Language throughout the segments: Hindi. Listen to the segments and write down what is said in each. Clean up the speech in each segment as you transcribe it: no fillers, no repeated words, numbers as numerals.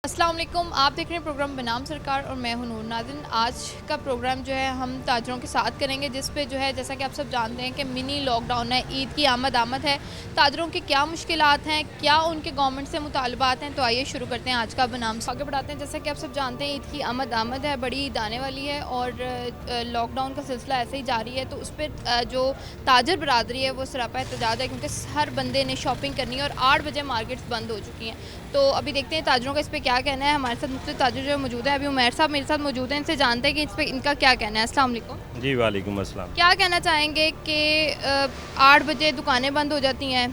अस्सलाम वालेकुम। आप देख रहे हैं प्रोग्राम बनाम सरकार और मैं हूं नूर नाज़रीन। आज का प्रोग्राम जो है हम ताजरों के साथ करेंगे, जिस पे जो है जैसा कि आप सब जानते हैं कि मिनी लॉकडाउन है, ईद की आमद है। ताजरों की क्या मुश्किलात हैं, क्या उनके गवर्नमेंट से मुतालबात हैं, तो आइए शुरू करते हैं आज का बनाम आगे बढ़ाते हैं। जैसा कि आप सब जानते हैं ईद की आमद है, बड़ी ईद आने वाली है और लॉकडाउन का सिलसिला ऐसे ही जारी है, तो उस पर जो ताजर बरादरी है वो सरापा एहतजाज है, क्योंकि हर बंदे ने शॉपिंग करनी है और 8 बजे मार्केट्स बंद हो चुकी हैं। तो अभी देखते हैं ताजरों का इस पर क्या कहना है। हमारे साथ मुख्तलिफ ताजर जो है मौजूद है, अभी उमैर साहब मेरे साथ मौजूद हैं, इनसे जानते हैं कि इस पर इनका क्या कहना है। अस्सलाम वालेकुम। जी वालेकुम अस्सलाम। क्या कहना चाहेंगे कि 8 बजे दुकानें बंद हो जाती हैं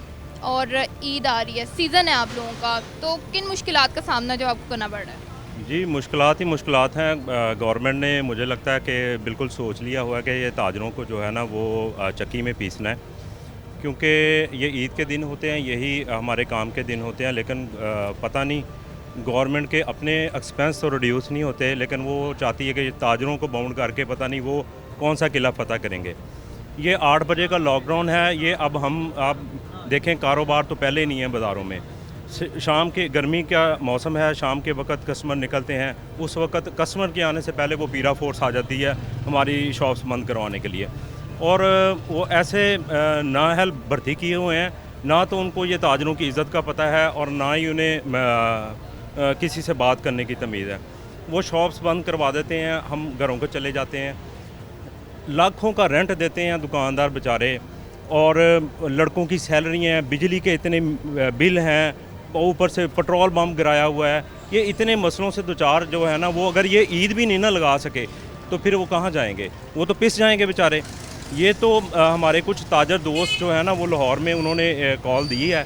और ईद आ रही है, सीज़न है आप लोगों का, तो किन मुश्किलात का सामना जो आपको करना पड़ रहा है? जी मुश्किलात ही मुश्किलात हैं। गवर्नमेंट ने मुझे लगता है कि बिल्कुल सोच लिया हुआ है कि ये ताजरों को जो है ना वो चक्की में पीसना है, क्योंकि ये ईद के दिन होते हैं, यही हमारे काम के दिन होते हैं। लेकिन पता नहीं गवर्नमेंट के अपने एक्सपेंस तो रिड्यूस नहीं होते, लेकिन वो चाहती है कि ताजरों को बाउंड करके पता नहीं वो कौन सा किला फतह करेंगे। ये 8 बजे का लॉकडाउन है, ये अब हम आप देखें कारोबार तो पहले नहीं है बाज़ारों में। शाम के गर्मी का मौसम है, शाम के वक्त कस्टमर निकलते हैं, उस वक्त कस्टमर के आने से पहले वो पीरा फोर्स आ जाती है हमारी शॉप्स बंद करवाने के लिए। और वो ऐसे नाअहल भर्ती किए हुए हैं, ना तो उनको ये ताजरों की इज़्ज़त का पता है और ना ही उन्हें किसी से बात करने की तमीज़ है। वो शॉप्स बंद करवा देते हैं, हम घरों को चले जाते हैं, लाखों का रेंट देते हैं दुकानदार बेचारे, और लड़कों की सैलरी हैं, बिजली के इतने बिल हैं, ऊपर से पेट्रोल पम्प गिराया हुआ है। ये इतने मसलों से दो-चार जो है ना, वो अगर ये ईद भी नहीं ना लगा सके तो फिर वो कहाँ जाएंगे, वो तो पिस जाएंगे बेचारे। ये तो हमारे कुछ ताजर दोस्त जो है ना वो लाहौर में उन्होंने कॉल दी है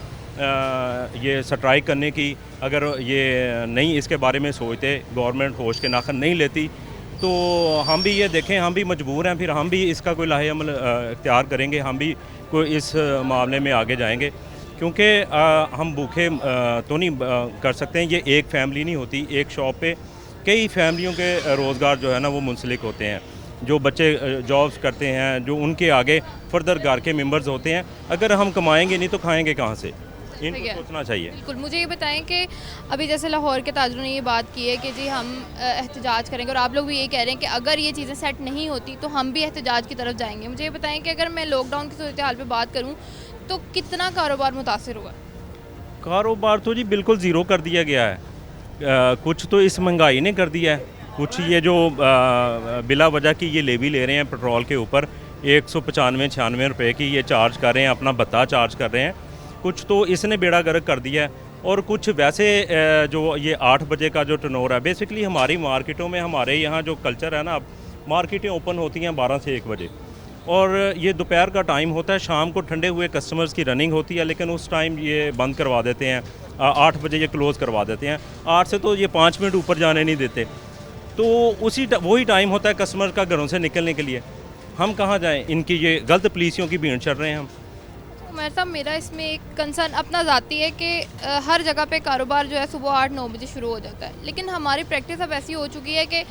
ये स्ट्राइक करने की। अगर ये नहीं इसके बारे में सोचते, गवर्नमेंट होश के नाखन नहीं लेती, तो हम भी ये देखें, हम भी मजबूर हैं, फिर हम भी इसका कोई लाहे अमल इख्तियार करेंगे, हम भी कोई इस मामले में आगे जाएंगे, क्योंकि हम भूखे तो नहीं कर सकते हैं। ये एक फैमिली नहीं होती, एक शॉप पे कई फैमिलियों के रोज़गार जो है ना वो मुंसलिक होते हैं। जो बच्चे जॉब्स करते हैं, जो उनके आगे फर्दर घर के मेंबर्स होते हैं, अगर हम कमाएंगे नहीं तो खाएंगे कहाँ से, ठीक इनको है। सोचना चाहिए। बिल्कुल, मुझे ये बताएं कि अभी जैसे लाहौर के ताजरों ने ये बात की है कि जी हम एहतजाज करेंगे, और आप लोग भी ये कह रहे हैं कि अगर ये चीज़ें सेट नहीं होती तो हम भी एहतजाज की तरफ जाएंगे। मुझे ये बताएं कि अगर मैं लॉकडाउन की सूरत हाल पे बात करूँ तो कितना कारोबार मुतासर हुआ? कारोबार तो जी बिल्कुल ज़ीरो कर दिया गया है। कुछ तो इस महंगाई ने कर दिया है, कुछ ये जो बिला वजह की ये लेवी ले रहे हैं पेट्रोल के ऊपर, 195-96 रुपए की ये चार्ज कर रहे हैं, अपना भत्ता चार्ज कर रहे हैं। कुछ तो इसने बेड़ा गर्क कर दिया है, और कुछ वैसे जो ये 8 बजे का जो टर्नओवर है, बेसिकली हमारी मार्केटों में, हमारे यहाँ जो कल्चर है ना, अब मार्केटें ओपन होती हैं 12 से 1 बजे, और ये दोपहर का टाइम होता है, शाम को ठंडे हुए कस्टमर्स की रनिंग होती है, लेकिन उस टाइम ये बंद करवा देते हैं। 8 बजे ये क्लोज़ करवा देते हैं, 8 से तो ये 5 मिनट ऊपर जाने नहीं देते। तो वही टाइम होता है कस्टमर का घरों से निकलने के लिए। हम कहाँ जाएँ, इनकी ये गलत पॉलिसियों की भीड़ चढ़ रहे हैं हम। उमर साहब, मेरा इसमें एक कंसर्न अपना ज़ाती है कि हर जगह पे कारोबार जो है सुबह 8-9 बजे शुरू हो जाता है, लेकिन हमारी प्रैक्टिस अब ऐसी हो चुकी है कि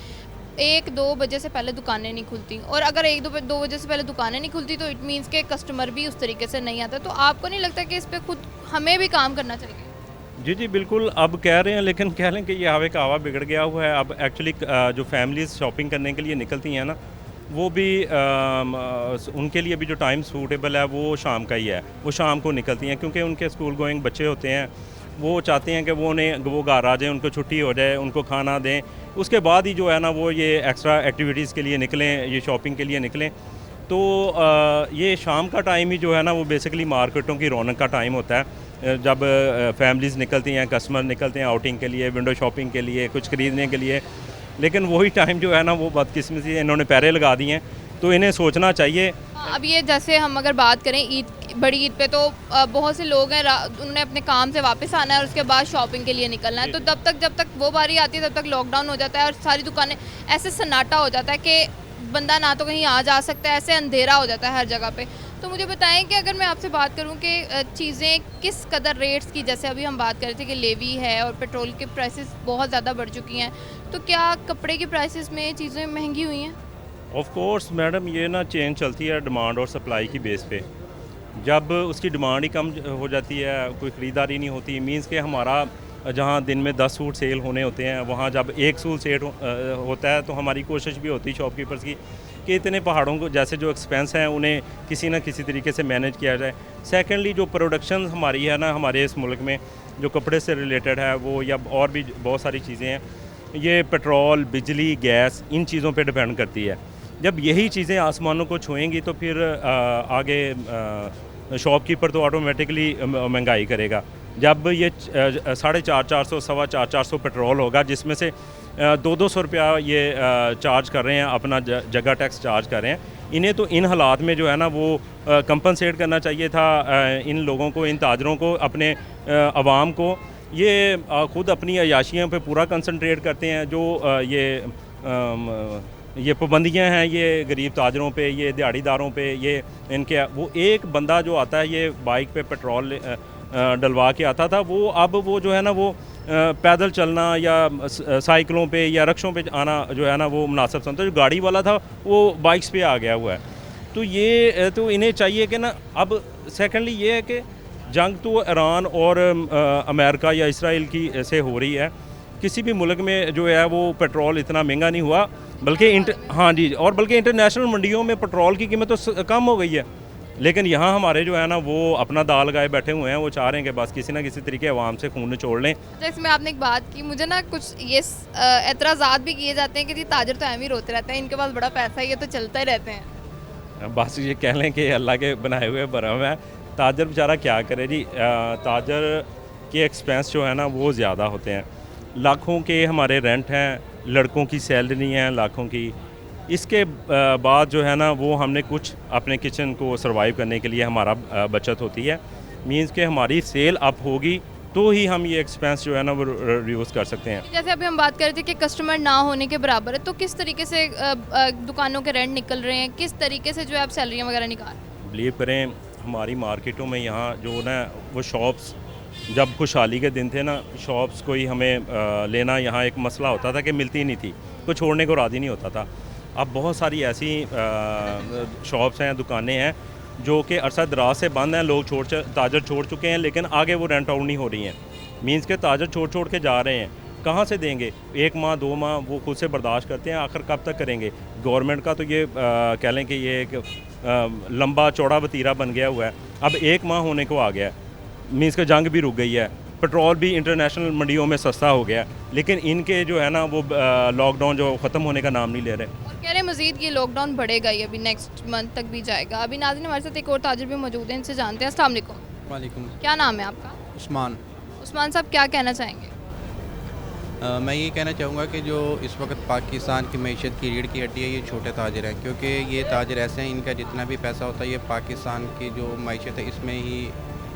1-2 बजे से पहले दुकानें नहीं खुलती, और अगर 1-2 बजे से पहले दुकानें नहीं खुलती तो इट मीन्स के कस्टमर भी उस तरीके से नहीं आता। तो आपको नहीं लगता कि इस पर खुद हमें भी काम करना चाहिए? जी, जी, बिल्कुल। अब कह रहे हैं, लेकिन कह लें कि ये हवा का हवा बिगड़ गया हुआ है। अब एक्चुअली जो फैमिलीज़ शॉपिंग करने के लिए निकलती हैं ना, वो भी उनके लिए भी जो टाइम सूटेबल है वो शाम का ही है। वो शाम को निकलती हैं, क्योंकि उनके स्कूल गोइंग बच्चे होते हैं, वो चाहते हैं कि वो घर आ जाएँ, उनको छुट्टी हो जाए, उनको खाना दें, उसके बाद ही जो है ना वो ये एक्स्ट्रा एक्टिविटीज़ के लिए निकलें, ये शॉपिंग के लिए निकलें। तो ये शाम का टाइम ही जो है ना वो बेसिकली मार्केटों की रौनक का टाइम होता है। जब फैमिलीज़ निकलती हैं, कस्टमर निकलते हैं आउटिंग के लिए, विंडो शॉपिंग के लिए, कुछ ख़रीदने के लिए, लेकिन वही टाइम जो है ना वो बदकिस्मती से इन्होंने पैरे लगा दिए हैं, तो इन्हें सोचना चाहिए। हाँ, अब ये जैसे हम अगर बात करें बड़ी ईद पे, तो बहुत से लोग हैं, उन्होंने अपने काम से वापस आना है और उसके बाद शॉपिंग के लिए निकलना है, तो जब तक वो बारी आती है तब तक लॉकडाउन हो जाता है और सारी दुकानें, ऐसे सन्नाटा हो जाता है कि बंदा ना तो कहीं आ जा सकता है, ऐसे अंधेरा हो जाता है हर जगह पे। तो मुझे बताएं कि अगर मैं आपसे बात करूं कि चीज़ें किस कदर रेट्स की, जैसे अभी हम बात कर रहे थे कि लेवी है और पेट्रोल के प्राइसेस बहुत ज़्यादा बढ़ चुकी हैं, तो क्या कपड़े के प्राइसेस में चीज़ें महंगी हुई हैं? ऑफ कोर्स मैडम, ये ना चेंज चलती है डिमांड और सप्लाई की बेस पे। जब उसकी डिमांड ही कम हो जाती है, कोई ख़रीदारी नहीं होती, मींस कि हमारा जहाँ दिन में 10 सूट सेल होने होते हैं, वहाँ जब एक सूट सेल होता है तो हमारी कोशिश भी होती है शॉपकीपर्स की कि इतने पहाड़ों को जैसे जो एक्सपेंस हैं उन्हें किसी ना किसी तरीके से मैनेज किया जाए। सेकेंडली जो प्रोडक्शन हमारी है ना हमारे इस मुल्क में, जो कपड़े से रिलेटेड है वो, या और भी बहुत सारी चीज़ें हैं, ये पेट्रोल, बिजली, गैस, इन चीज़ों पे डिपेंड करती है। जब यही चीज़ें आसमानों को छुएंगी तो फिर आगे शॉपकीपर तो ऑटोमेटिकली महंगाई करेगा। जब ये 450, 450 पेट्रोल होगा, जिसमें से 200 रुपया ये चार्ज कर रहे हैं, अपना जगह टैक्स चार्ज कर रहे हैं, इन्हें तो इन हालात में जो है ना वो कंपनसेट करना चाहिए था इन लोगों को, इन ताजरों को, अपने अवाम को। ये ख़ुद अपनी अयाशियों पे पूरा कंसंट्रेट करते हैं। जो ये पाबंदियाँ हैं ये गरीब ताजरों पे, ये दिहाड़ीदारों पे, ये इनके, वो एक बंदा जो आता है ये बाइक पे पेट्रोल डलवा के आता था, वो अब वो जो है ना वो पैदल चलना या साइकिलों पे या रक्शों पे आना जो है ना वो मुनासिब समझता है। जो गाड़ी वाला था वो बाइक्स पे आ गया हुआ है। तो ये तो इन्हें चाहिए कि ना, अब सेकेंडली ये है कि जंग तो ईरान और अमेरिका या इसराइल की से हो रही है। किसी भी मुल्क में जो है वो पेट्रोल इतना महंगा नहीं हुआ, बल्कि हाँ जी, और बल्कि इंटरनेशनल मंडियों में पेट्रोल की कीमत तो कम हो गई है। लेकिन यहाँ हमारे जो है ना वो अपना दाल लगाए बैठे हुए हैं, वो चाह रहे हैं कि बस किसी ना किसी तरीके अवाम से खून निचोड़ लें। जैसे में आपने एक बात की, मुझे ना कुछ ये एतराज़ात भी किए जाते हैं कि जी ताजर तो एम ही रोते रहते हैं, इनके पास बड़ा पैसा है, ये तो चलता ही रहते हैं। बस ये कह लें कि अल्लाह के बनाए हुए भरम है। ताजर बेचारा क्या करे जी, ताजर के एक्सपेंस जो है ना वो ज़्यादा होते हैं। लाखों के हमारे रेंट हैं, लड़कों की सैलरी हैं लाखों की। इसके बाद जो है ना वो हमने कुछ अपने किचन को सर्वाइव करने के लिए हमारा बचत होती है। मींस कि हमारी सेल अप होगी तो ही हम ये एक्सपेंस जो है ना वो रिड्यूस कर सकते हैं। जैसे अभी हम बात कर रहे थे कि कस्टमर ना होने के बराबर है, तो किस तरीके से दुकानों के रेंट निकल रहे हैं, किस तरीके से जो है आप सैलरियाँ वगैरह निकाल रहे हैं? बिलीव करें, हमारी मार्केटों में यहाँ जो ना वो शॉप्स, जब खुशहाली के दिन थे ना, शॉप्स कोई हमें लेना यहाँ एक मसला होता था कि मिलती नहीं थी, कोई छोड़ने को राज़ी नहीं होता था। अब बहुत सारी ऐसी शॉप्स हैं, दुकानें हैं जो कि अरसा दराज से बंद हैं, लोग ताजर छोड़ चुके हैं, लेकिन आगे वो रेंट आउट नहीं हो रही हैं। मींस के ताजर छोड़ के जा रहे हैं, कहाँ से देंगे? 1 माह 2 माह वो खुद से बर्दाश्त करते हैं, आखिर कब तक करेंगे? गवर्नमेंट का तो ये कह लें कि ये एक लंबा चौड़ा वतीरा बन गया हुआ है। अब 1 माह होने को आ गया है, मींस का जंग भी रुक गई है, पेट्रोल भी इंटरनेशनल मंडियों में सस्ता हो गया, लेकिन इनके जो है ना वो लॉकडाउन जो ख़त्म होने का नाम नहीं ले रहे। और कह रहे हैं मज़ीद ये लॉकडाउन बढ़ेगा, ये अभी नेक्स्ट मंथ तक भी जाएगा। अभी नाज़रीन हमारे साथ एक और ताजिर भी मौजूद हैं, इनसे जानते हैं। अस्सलाम वालेकुम। वालेकुम। क्या नाम है आपका? उस्मान। उस्मान साहब, क्या कहना चाहेंगे? मैं ये कहना चाहूँगा कि जो इस वक्त पाकिस्तान की मईशत की रीढ़ की हड्डी है ये छोटे ताजर हैं, क्योंकि ये ताजर ऐसे हैं इनका जितना भी पैसा होता है ये पाकिस्तान की जो मईशत है इसमें ही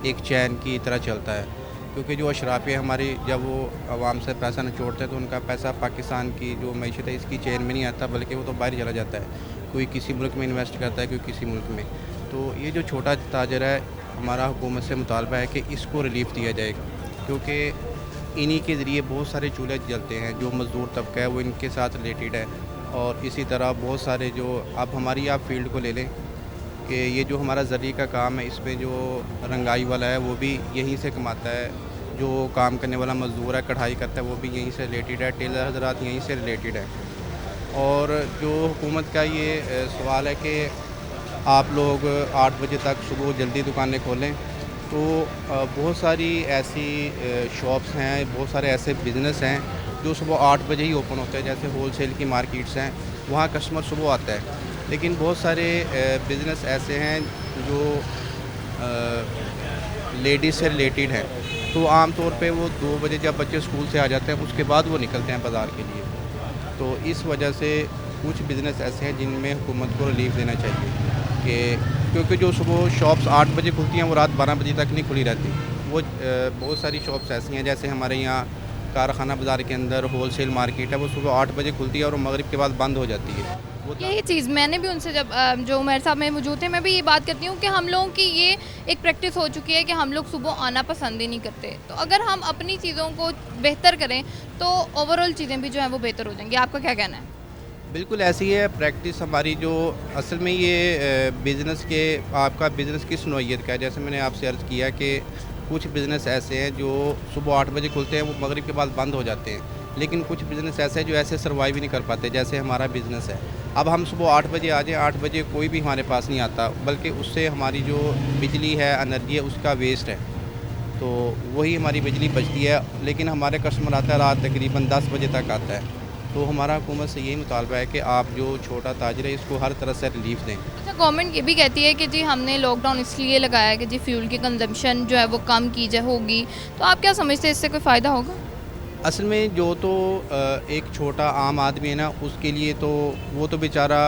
एक चैन की तरह चलता है। क्योंकि जो अशराफिया हमारी जब वो आवाम से पैसा निचोड़ते हैं तो उनका पैसा पाकिस्तान की जो मईशत है इसकी चैन में नहीं आता, बल्कि वो तो बाहर चला जाता है। कोई किसी मुल्क में इन्वेस्ट करता है, कोई किसी मुल्क में। तो ये जो छोटा ताजर है, हमारा हुकूमत से मुतालबा है कि इसको रिलीफ दिया जाएगा, क्योंकि इन्हीं के ज़रिए बहुत सारे चूल्हे जलते हैं। जो मज़दूर तबका है वो इनके साथ रिलेटेड है, और इसी तरह बहुत सारे जो अब हमारी आप फील्ड को ले लें कि ये जो हमारा ज़रिए का काम है, इसमें जो रंगाई वाला है वो भी यहीं से कमाता है, जो काम करने वाला मज़दूर है कढ़ाई करता है वो भी यहीं से रिलेटेड है, टेलर हजरात यहीं से रिलेटेड है। और जो हुकूमत का ये सवाल है कि आप लोग 8 बजे तक सुबह जल्दी दुकानें खोलें, तो बहुत सारी ऐसी शॉप्स हैं, बहुत सारे ऐसे बिज़नेस हैं जो सुबह 8 बजे ही ओपन होते हैं। जैसे होलसेल की मार्केट्स हैं, वहाँ कस्टमर सुबह आता है। लेकिन बहुत सारे बिज़नेस ऐसे हैं जो लेडीज़ से रिलेटेड हैं, तो आम तौर पे वो 2 बजे जब बच्चे स्कूल से आ जाते हैं उसके बाद वो निकलते हैं बाज़ार के लिए। तो इस वजह से कुछ बिज़नेस ऐसे हैं जिनमें हुकूमत को रिलीफ देना चाहिए कि क्योंकि जो सुबह शॉप्स 8 बजे खुलती हैं वो रात 12 बजे तक नहीं खुली रहती। वो बहुत सारी शॉप्स ऐसी हैं, जैसे हमारे यहाँ कारखाना बाज़ार के अंदर होलसेल मार्केट है, वो सुबह 8 बजे खुलती है और मगरिब के बाद बंद हो जाती है। यही चीज़ मैंने भी उनसे जब जो उमर साहब में मौजूद थे, मैं भी ये बात करती हूँ कि हम लोगों की ये एक प्रैक्टिस हो चुकी है कि हम लोग सुबह आना पसंद ही नहीं करते। तो अगर हम अपनी चीज़ों को बेहतर करें तो ओवरऑल चीज़ें भी जो हैं वो बेहतर हो जाएंगी। आपका क्या कहना है? बिल्कुल ऐसी है प्रैक्टिस हमारी। जो असल में ये बिज़नेस के आपका बिज़नेस किस नौइयत का है, जैसे मैंने आपसे अर्ज़ किया कि कुछ बिज़नेस ऐसे हैं जो सुबह 8 बजे खुलते हैं, वो मगरिब के बाद बंद हो जाते हैं। लेकिन कुछ बिज़नेस ऐसे हैं जो ऐसे सर्वाइव ही नहीं कर पाते, जैसे हमारा बिज़नेस है। अब हम सुबह 8 बजे आ जाएँ, 8 बजे कोई भी हमारे पास नहीं आता, बल्कि उससे हमारी जो बिजली है, एनर्जी है, उसका वेस्ट है। तो वही हमारी बिजली बचती है, लेकिन हमारे कस्टमर आता है रात तकरीबन 10 बजे तक आता है। तो हमारा हुकूमत से यही मुतालबा है कि आप जो छोटा ताजिर है, इसको हर तरह से रिलीफ दें। अच्छा, गवर्नमेंट ये भी कहती है कि जी हमने लॉकडाउन इसलिए लगाया है कि जी फ्यूल की कंजम्पशन जो है वो कम की जाए होगी, तो आप क्या समझते हैं इससे कोई फ़ायदा होगा? असल में जो तो एक छोटा आम आदमी है ना, उसके लिए तो वो तो बेचारा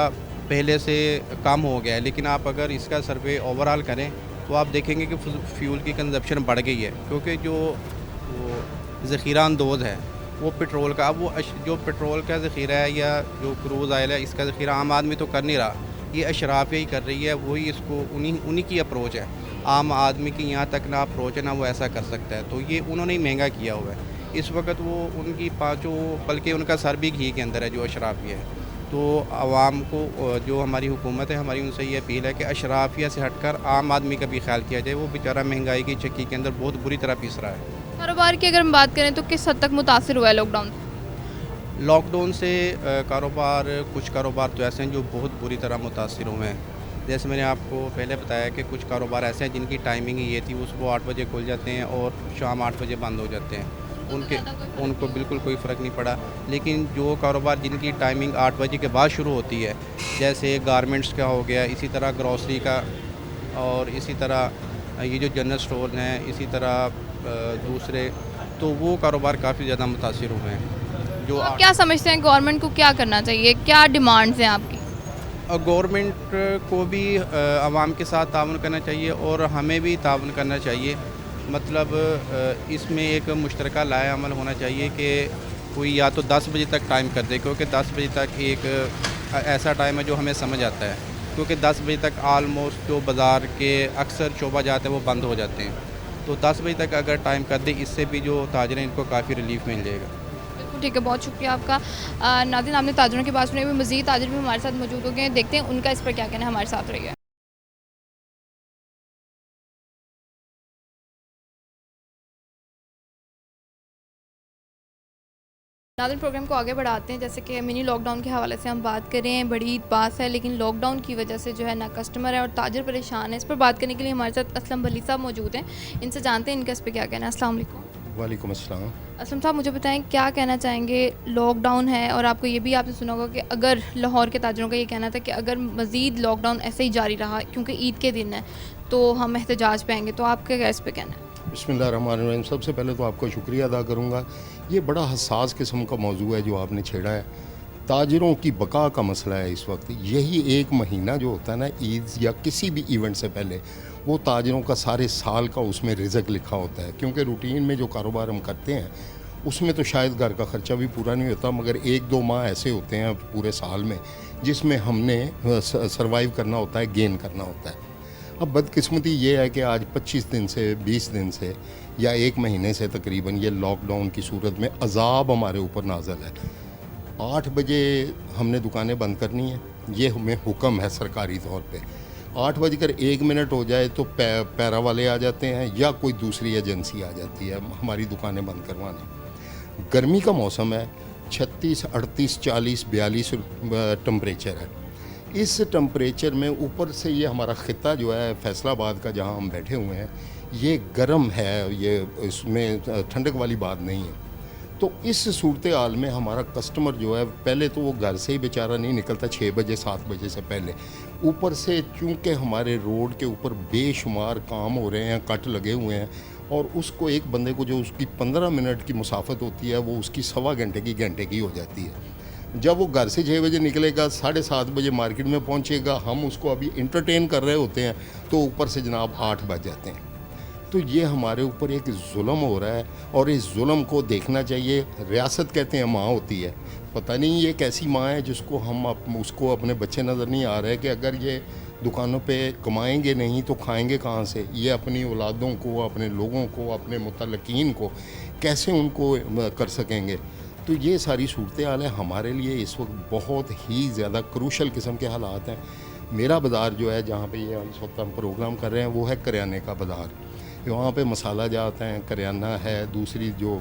पहले से कम हो गया है, लेकिन आप अगर इसका सर्वे ओवरऑल करें तो आप देखेंगे कि फ्यूल की कंजप्शन बढ़ गई है, क्योंकि जो वो ज़ख़ीरा अंदोज़ है वो पेट्रोल का, अब वो जो पेट्रोल का ज़ख़ीरा है या जो क्रूज़ ऑयल है, इसका ज़ख़ीरा आम आदमी तो कर नहीं रहा, ये अशराफिया ही कर रही है। वही इसको उन्हीं उन्हीं की अप्रोच है। आम आदमी की यहाँ तक ना अप्रोच है ना वो ऐसा कर सकता है, तो ये उन्होंने ही महंगा किया हुआ है। इस वक्त वो उनकी पाँचों, बल्कि उनका सर भी घी के अंदर है जो अशराफिया है। तो आवाम को जो हमारी हुकूमत है, हमारी उनसे ये अपील है कि अशराफिया से हटकर आम आदमी का भी ख्याल किया जाए। वो बेचारा महंगाई की चक्की के अंदर बहुत बुरी तरह पिस रहा है। कारोबार की अगर हम बात करें तो किस हद तक मुतासिर हुआ है लॉकडाउन? लॉकडाउन से कारोबार, कुछ कारोबार तो ऐसे हैं जो बहुत बुरी तरह मुतासिर हुए हैं। जैसे मैंने आपको पहले बताया कि कुछ कारोबार ऐसे हैं जिनकी टाइमिंग ही ये थी, वो सुबह 8 बजे खुल जाते हैं और शाम 8 बजे बंद हो जाते हैं। उनको बिल्कुल कोई फ़र्क नहीं पड़ा। लेकिन जो कारोबार जिनकी टाइमिंग 8 बजे के बाद शुरू होती है, जैसे गारमेंट्स का हो गया, इसी तरह ग्रॉसरी का, और इसी तरह ये जो जनरल स्टोर हैं, इसी तरह दूसरे, तो वो कारोबार काफ़ी ज़्यादा मुतासिर हुए हैं। जो आप क्या समझते हैं गवर्नमेंट को क्या करना चाहिए, क्या डिमांड्स हैं आपकी? गवर्नमेंट को भी आवाम के साथ ताउन करना चाहिए और हमें भी ताउन करना चाहिए। मतलब इसमें एक मुश्तरका लाए अमल होना चाहिए कि कोई या तो 10 बजे तक टाइम कर दे, क्योंकि 10 बजे तक एक ऐसा टाइम है जो हमें समझ आता है, क्योंकि 10 बजे तक आलमोस्ट जो बाज़ार के अक्सर शोबा जाते हैं वो बंद हो जाते हैं। तो 10 बजे तक अगर टाइम कर दे, इससे भी जो ताजिर हैं इनको काफ़ी रिलीफ मिल जाएगा। बिल्कुल ठीक है, बहुत शुक्रिया आपका। नाज़रीन, आपने ताजरों की बात सुनी, अभी मज़ीद ताजिर भी हमारे साथ मौजूद हो गए हैं, देखते हैं उनका इस पर क्या कहना है। हमारे साथ रहिए। नाज़रीन, प्रोग्राम को आगे बढ़ाते हैं। जैसे कि मिनी लॉकडाउन के हवाले से हम बात कर रहे हैं, बड़ी बात है, लेकिन लॉकडाउन की वजह से जो है ना कस्टमर है और ताजिर परेशान है। इस पर बात करने के लिए हमारे साथ असलम भली साहब मौजूद हैं, इनसे जानते हैं इनका इस पर क्या कहना है। अस्सलाम वालेकुम। वालेकुम अस्सलाम। असलम साहब, मुझे बताएं क्या कहना चाहेंगे। लॉकडाउन है और आपको ये भी आपने सुना होगा कि अगर लाहौर के ताजिरों का ये कहना था कि अगर मज़ीद लॉकडाउन ऐसे ही जारी रहा, क्योंकि ईद के दिन है, तो हम एहतजाज पे आएंगे, तो आपका क्या इस पर कहना है? बिस्मिल्लाहिर्रहमानिर्रहीम। सबसे पहले तो आपका शुक्रिया अदा करूँगा। ये बड़ा हसास किस्म का मौजू है जो आपने छेड़ा है। ताजिरों की बका का मसला है इस वक्त। यही एक महीना जो होता है ना, ईद या किसी भी इवेंट से पहले, वो ताजिरों का सारे साल का उसमें रिज़्क लिखा होता है, क्योंकि रूटीन में जो कारोबार हम करते हैं उसमें तो शायद घर का ख़र्चा भी पूरा नहीं होता, मगर 1-2 माह ऐसे होते हैं पूरे साल में जिसमें हमने सर्वाइव करना होता है, गेन करना होता है। अब बदकिस्मती ये है कि आज 25 दिन से, 20 दिन से या 1 महीने से तकरीबन ये लॉकडाउन की सूरत में अजाब हमारे ऊपर नाज़िल है। 8 बजे हमने दुकानें बंद करनी है, ये हमें हुक्म है सरकारी तौर पे। 8:01 हो जाए तो पैरा वाले आ जाते हैं या कोई दूसरी एजेंसी आ जाती है हमारी दुकानें बंद करवाने। गर्मी का मौसम है, 36, 38, 40, 42 टेम्परेचर है। इस टेम्परेचर में ऊपर से ये हमारा ख़ित्ता जो है फैसलाबाद का, जहाँ हम बैठे हुए हैं, ये गर्म है, ये इसमें ठंडक वाली बात नहीं है। तो इस सूरत हाल में हमारा कस्टमर जो है, पहले तो वो घर से ही बेचारा नहीं निकलता 6 बजे 7 बजे से पहले। ऊपर से चूँकि हमारे रोड के ऊपर बेशुमार काम हो रहे हैं, कट लगे हुए हैं, और उसको एक बंदे को जो उसकी 15 मिनट की मुसाफत होती है वो उसकी 1.25 घंटे की हो जाती है। जब वो घर से 6 बजे निकलेगा, 7:30 बजे मार्केट में पहुंचेगा, हम उसको अभी इंटरटेन कर रहे होते हैं, तो ऊपर से जनाब 8 बज जाते हैं। तो ये हमारे ऊपर एक जुल्म हो रहा है और इस जुल्म को देखना चाहिए। रियासत कहते हैं माँ होती है, पता नहीं ये कैसी माँ है जिसको उसको अपने बच्चे नज़र नहीं आ रहे कि अगर ये दुकानों पे कमाएंगे नहीं तो खाएंगे कहाँ से। ये अपनी औलादों को, अपने लोगों को, अपने मुतल्लिकीन को कैसे उनको कर सकेंगे। तो ये सारी सूरत हाल है हमारे लिए इस वक्त बहुत ही ज़्यादा क्रूशल किस्म के हालात हैं। मेरा बाज़ार जो है, जहाँ पे ये इस वक्त हम प्रोग्राम कर रहे हैं, वो है करियाने का बाज़ार। वहाँ पे मसाला जात हैं, करियाना है, दूसरी जो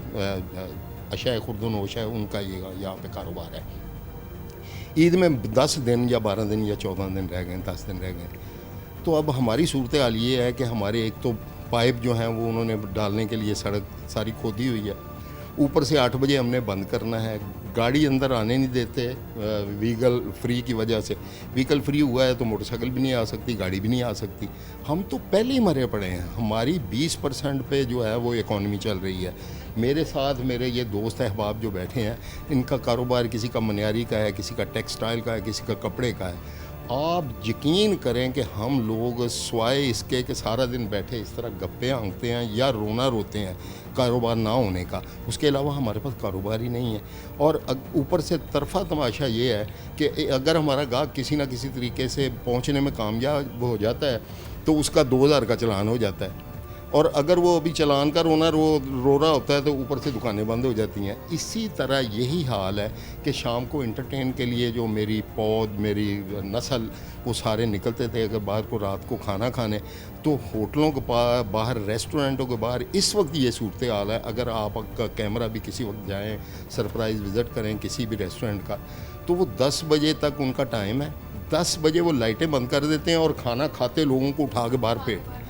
अशाए खुर्दनोश है उनका ये यहाँ पे कारोबार है। ईद में 10 दिन या 12 दिन या 14 दिन रह गए, 10 दिन रह गए। तो अब हमारी सूरत हाल ये है कि हमारे एक तो पाइप जो हैं वो उन्होंने डालने के लिए सड़क सारी खोदी हुई है, ऊपर से 8 बजे हमने बंद करना है, गाड़ी अंदर आने नहीं देते व्हीकल फ्री की वजह से। व्हीकल फ्री हुआ है तो मोटरसाइकिल भी नहीं आ सकती, गाड़ी भी नहीं आ सकती। हम तो पहले ही मरे पड़े हैं। हमारी 20% पे जो है वो इकॉनमी चल रही है। मेरे साथ मेरे ये दोस्त अहबाब जो बैठे हैं, इनका कारोबार किसी का मनियारी का है, किसी का टेक्सटाइल का है, किसी का कपड़े का है। आप यकीन करें कि हम लोग स्वाय इसके कि सारा दिन बैठे इस तरह गप्पे हाँकते हैं या रोना रोते हैं कारोबार ना होने का, उसके अलावा हमारे पास कारोबार ही नहीं है। और ऊपर से तरफा तमाशा ये है कि अगर हमारा गाहक किसी ना किसी तरीके से पहुंचने में कामयाब हो जाता है तो उसका 2000 का चालान हो जाता है, और अगर वो अभी चालान का रो रहा होता है तो ऊपर से दुकानें बंद हो जाती हैं। इसी तरह यही हाल है कि शाम को इंटरटेन के लिए जो मेरी पौध, मेरी नस्ल, वो सारे निकलते थे अगर बाहर को रात को खाना खाने, तो होटलों के बाहर, रेस्टोरेंटों के बाहर इस वक्त ये सूरत हाल है। अगर आपका कैमरा भी किसी वक्त जाएँ, सरप्राइज़ विज़िट करें किसी भी रेस्टोरेंट का, तो वो 10 बजे तक उनका टाइम है। 10 बजे वो लाइटें बंद कर देते हैं और खाना खाते लोगों को उठा के बाहर पेट।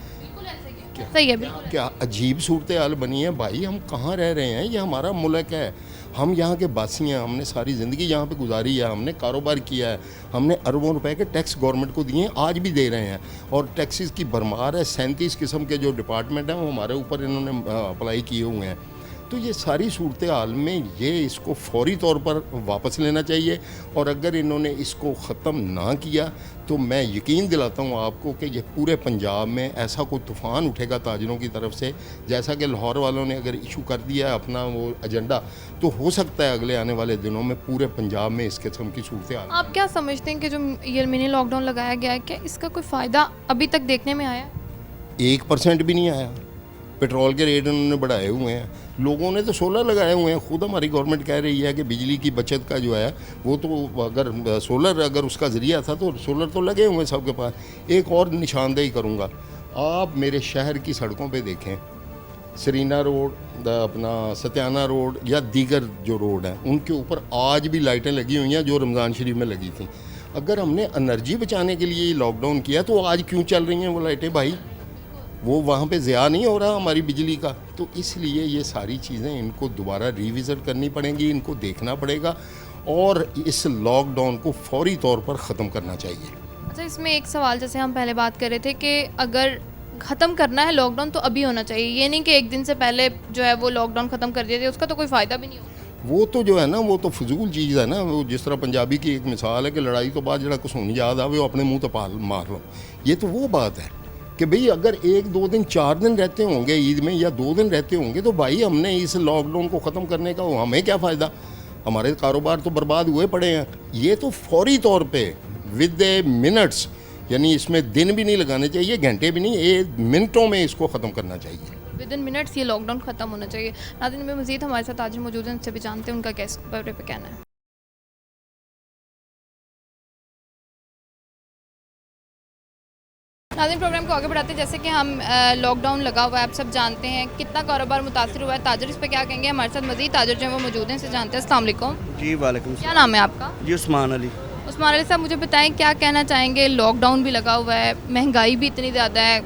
सही है, बिल्कुल। क्या अजीब सूरत हाल बनी है भाई। हम कहाँ रह रहे हैं? ये हमारा मुल्क है, हम यहाँ के बासी हैं, हमने सारी ज़िंदगी यहाँ पे गुजारी है, हमने कारोबार किया है, हमने अरबों रुपए के टैक्स गवर्नमेंट को दिए हैं, आज भी दे रहे हैं, और टैक्सेस की भरमार है। 37 किस्म के जो डिपार्टमेंट हैं वो हमारे ऊपर इन्होंने अप्लाई किए हुए हैं। तो ये सारी सूरत हाल में ये इसको फौरी तौर पर वापस लेना चाहिए, और अगर इन्होंने इसको ख़त्म ना किया तो मैं यकीन दिलाता हूँ आपको कि ये पूरे पंजाब में ऐसा कोई तूफ़ान उठेगा ताजरों की तरफ से, जैसा कि लाहौर वालों ने अगर इशू कर दिया है अपना वो एजेंडा, तो हो सकता है अगले आने वाले दिनों में पूरे पंजाब में इस किस्म की सूरत हाल। आप क्या समझते हैं कि जो ये मिनी लॉकडाउन लगाया गया है, क्या इसका कोई फ़ायदा अभी तक देखने में आया? 1% भी नहीं आया। पेट्रोल के रेट उन्होंने बढ़ाए हुए हैं, लोगों ने तो सोलर लगाए हुए हैं। खुद हमारी गवर्नमेंट कह रही है कि बिजली की बचत का जो है वो तो अगर सोलर अगर उसका ज़रिया था तो सोलर तो लगे हुए हैं सबके पास। एक और निशानदेही करूँगा, आप मेरे शहर की सड़कों पे देखें, सरीना रोड, अपना सत्याना रोड या दीगर जो रोड हैं, उनके ऊपर आज भी लाइटें लगी हुई हैं जो रमज़ान शरीफ में लगी थी। अगर हमने एनर्जी बचाने के लिए लॉकडाउन किया तो आज क्यों चल रही हैं वो लाइटें भाई? वो वहाँ पे ज़िया नहीं हो रहा हमारी बिजली का। तो इसलिए ये सारी चीज़ें इनको दोबारा रिविज़िट करनी पड़ेंगी, इनको देखना पड़ेगा, और इस लॉकडाउन को फौरी तौर पर ख़त्म करना चाहिए। अच्छा, इसमें एक सवाल, जैसे हम पहले बात कर रहे थे कि अगर ख़त्म करना है लॉकडाउन तो अभी होना चाहिए, ये नहीं कि एक दिन से पहले जो है वो लॉकडाउन ख़त्म कर दिया जाए, उसका तो कोई फ़ायदा भी नहीं होगा। वो तो जो है ना, वो तो फजूल चीज़ है ना। वो जिस तरह पंजाबी की एक मिसाल है कि लड़ाई तो बाद जरा कुछ होनी याद आवे वो अपने मुँह तो मार लो। ये तो वो बात है कि भाई अगर 1, 2 दिन, 4 दिन रहते होंगे ईद में या 2 दिन रहते होंगे तो भाई हमने इस लॉकडाउन को ख़त्म करने का हमें क्या फ़ायदा? हमारे कारोबार तो बर्बाद हुए पड़े हैं। ये तो फौरी तौर पे विद ए मिनट्स, यानी इसमें दिन भी नहीं लगाने चाहिए, घंटे भी नहीं, 1 मिनटों में इसको ख़त्म करना चाहिए। विद इन मिनट्स ये लॉकडाउन ख़त्म होना चाहिए। नाज़रीन में मज़ीद हमारे साथ ताजिर मौजूद हैं, उनसे भी जानते हैं उनका क्या इस बारे पे कहना है। नाज़रीन, प्रोग्राम को आगे बढ़ाते हैं। जैसे कि हम लॉकडाउन लगा हुआ है, आप सब जानते हैं कितना कारोबार मुतासर हुआ है, ताजर इस पे क्या कहेंगे? हमारे साथ मज़ीद ताजर जो है वो मौजूद हैं, इनसे जानते हैं। अस्सलाम वालेकुम जी वालेकुम। क्या नाम है आपका? जी उस्मान अली। उस्मान अली साहब, मुझे बताएं क्या कहना चाहेंगे? लॉकडाउन भी लगा हुआ है, महंगाई भी इतनी ज़्यादा है,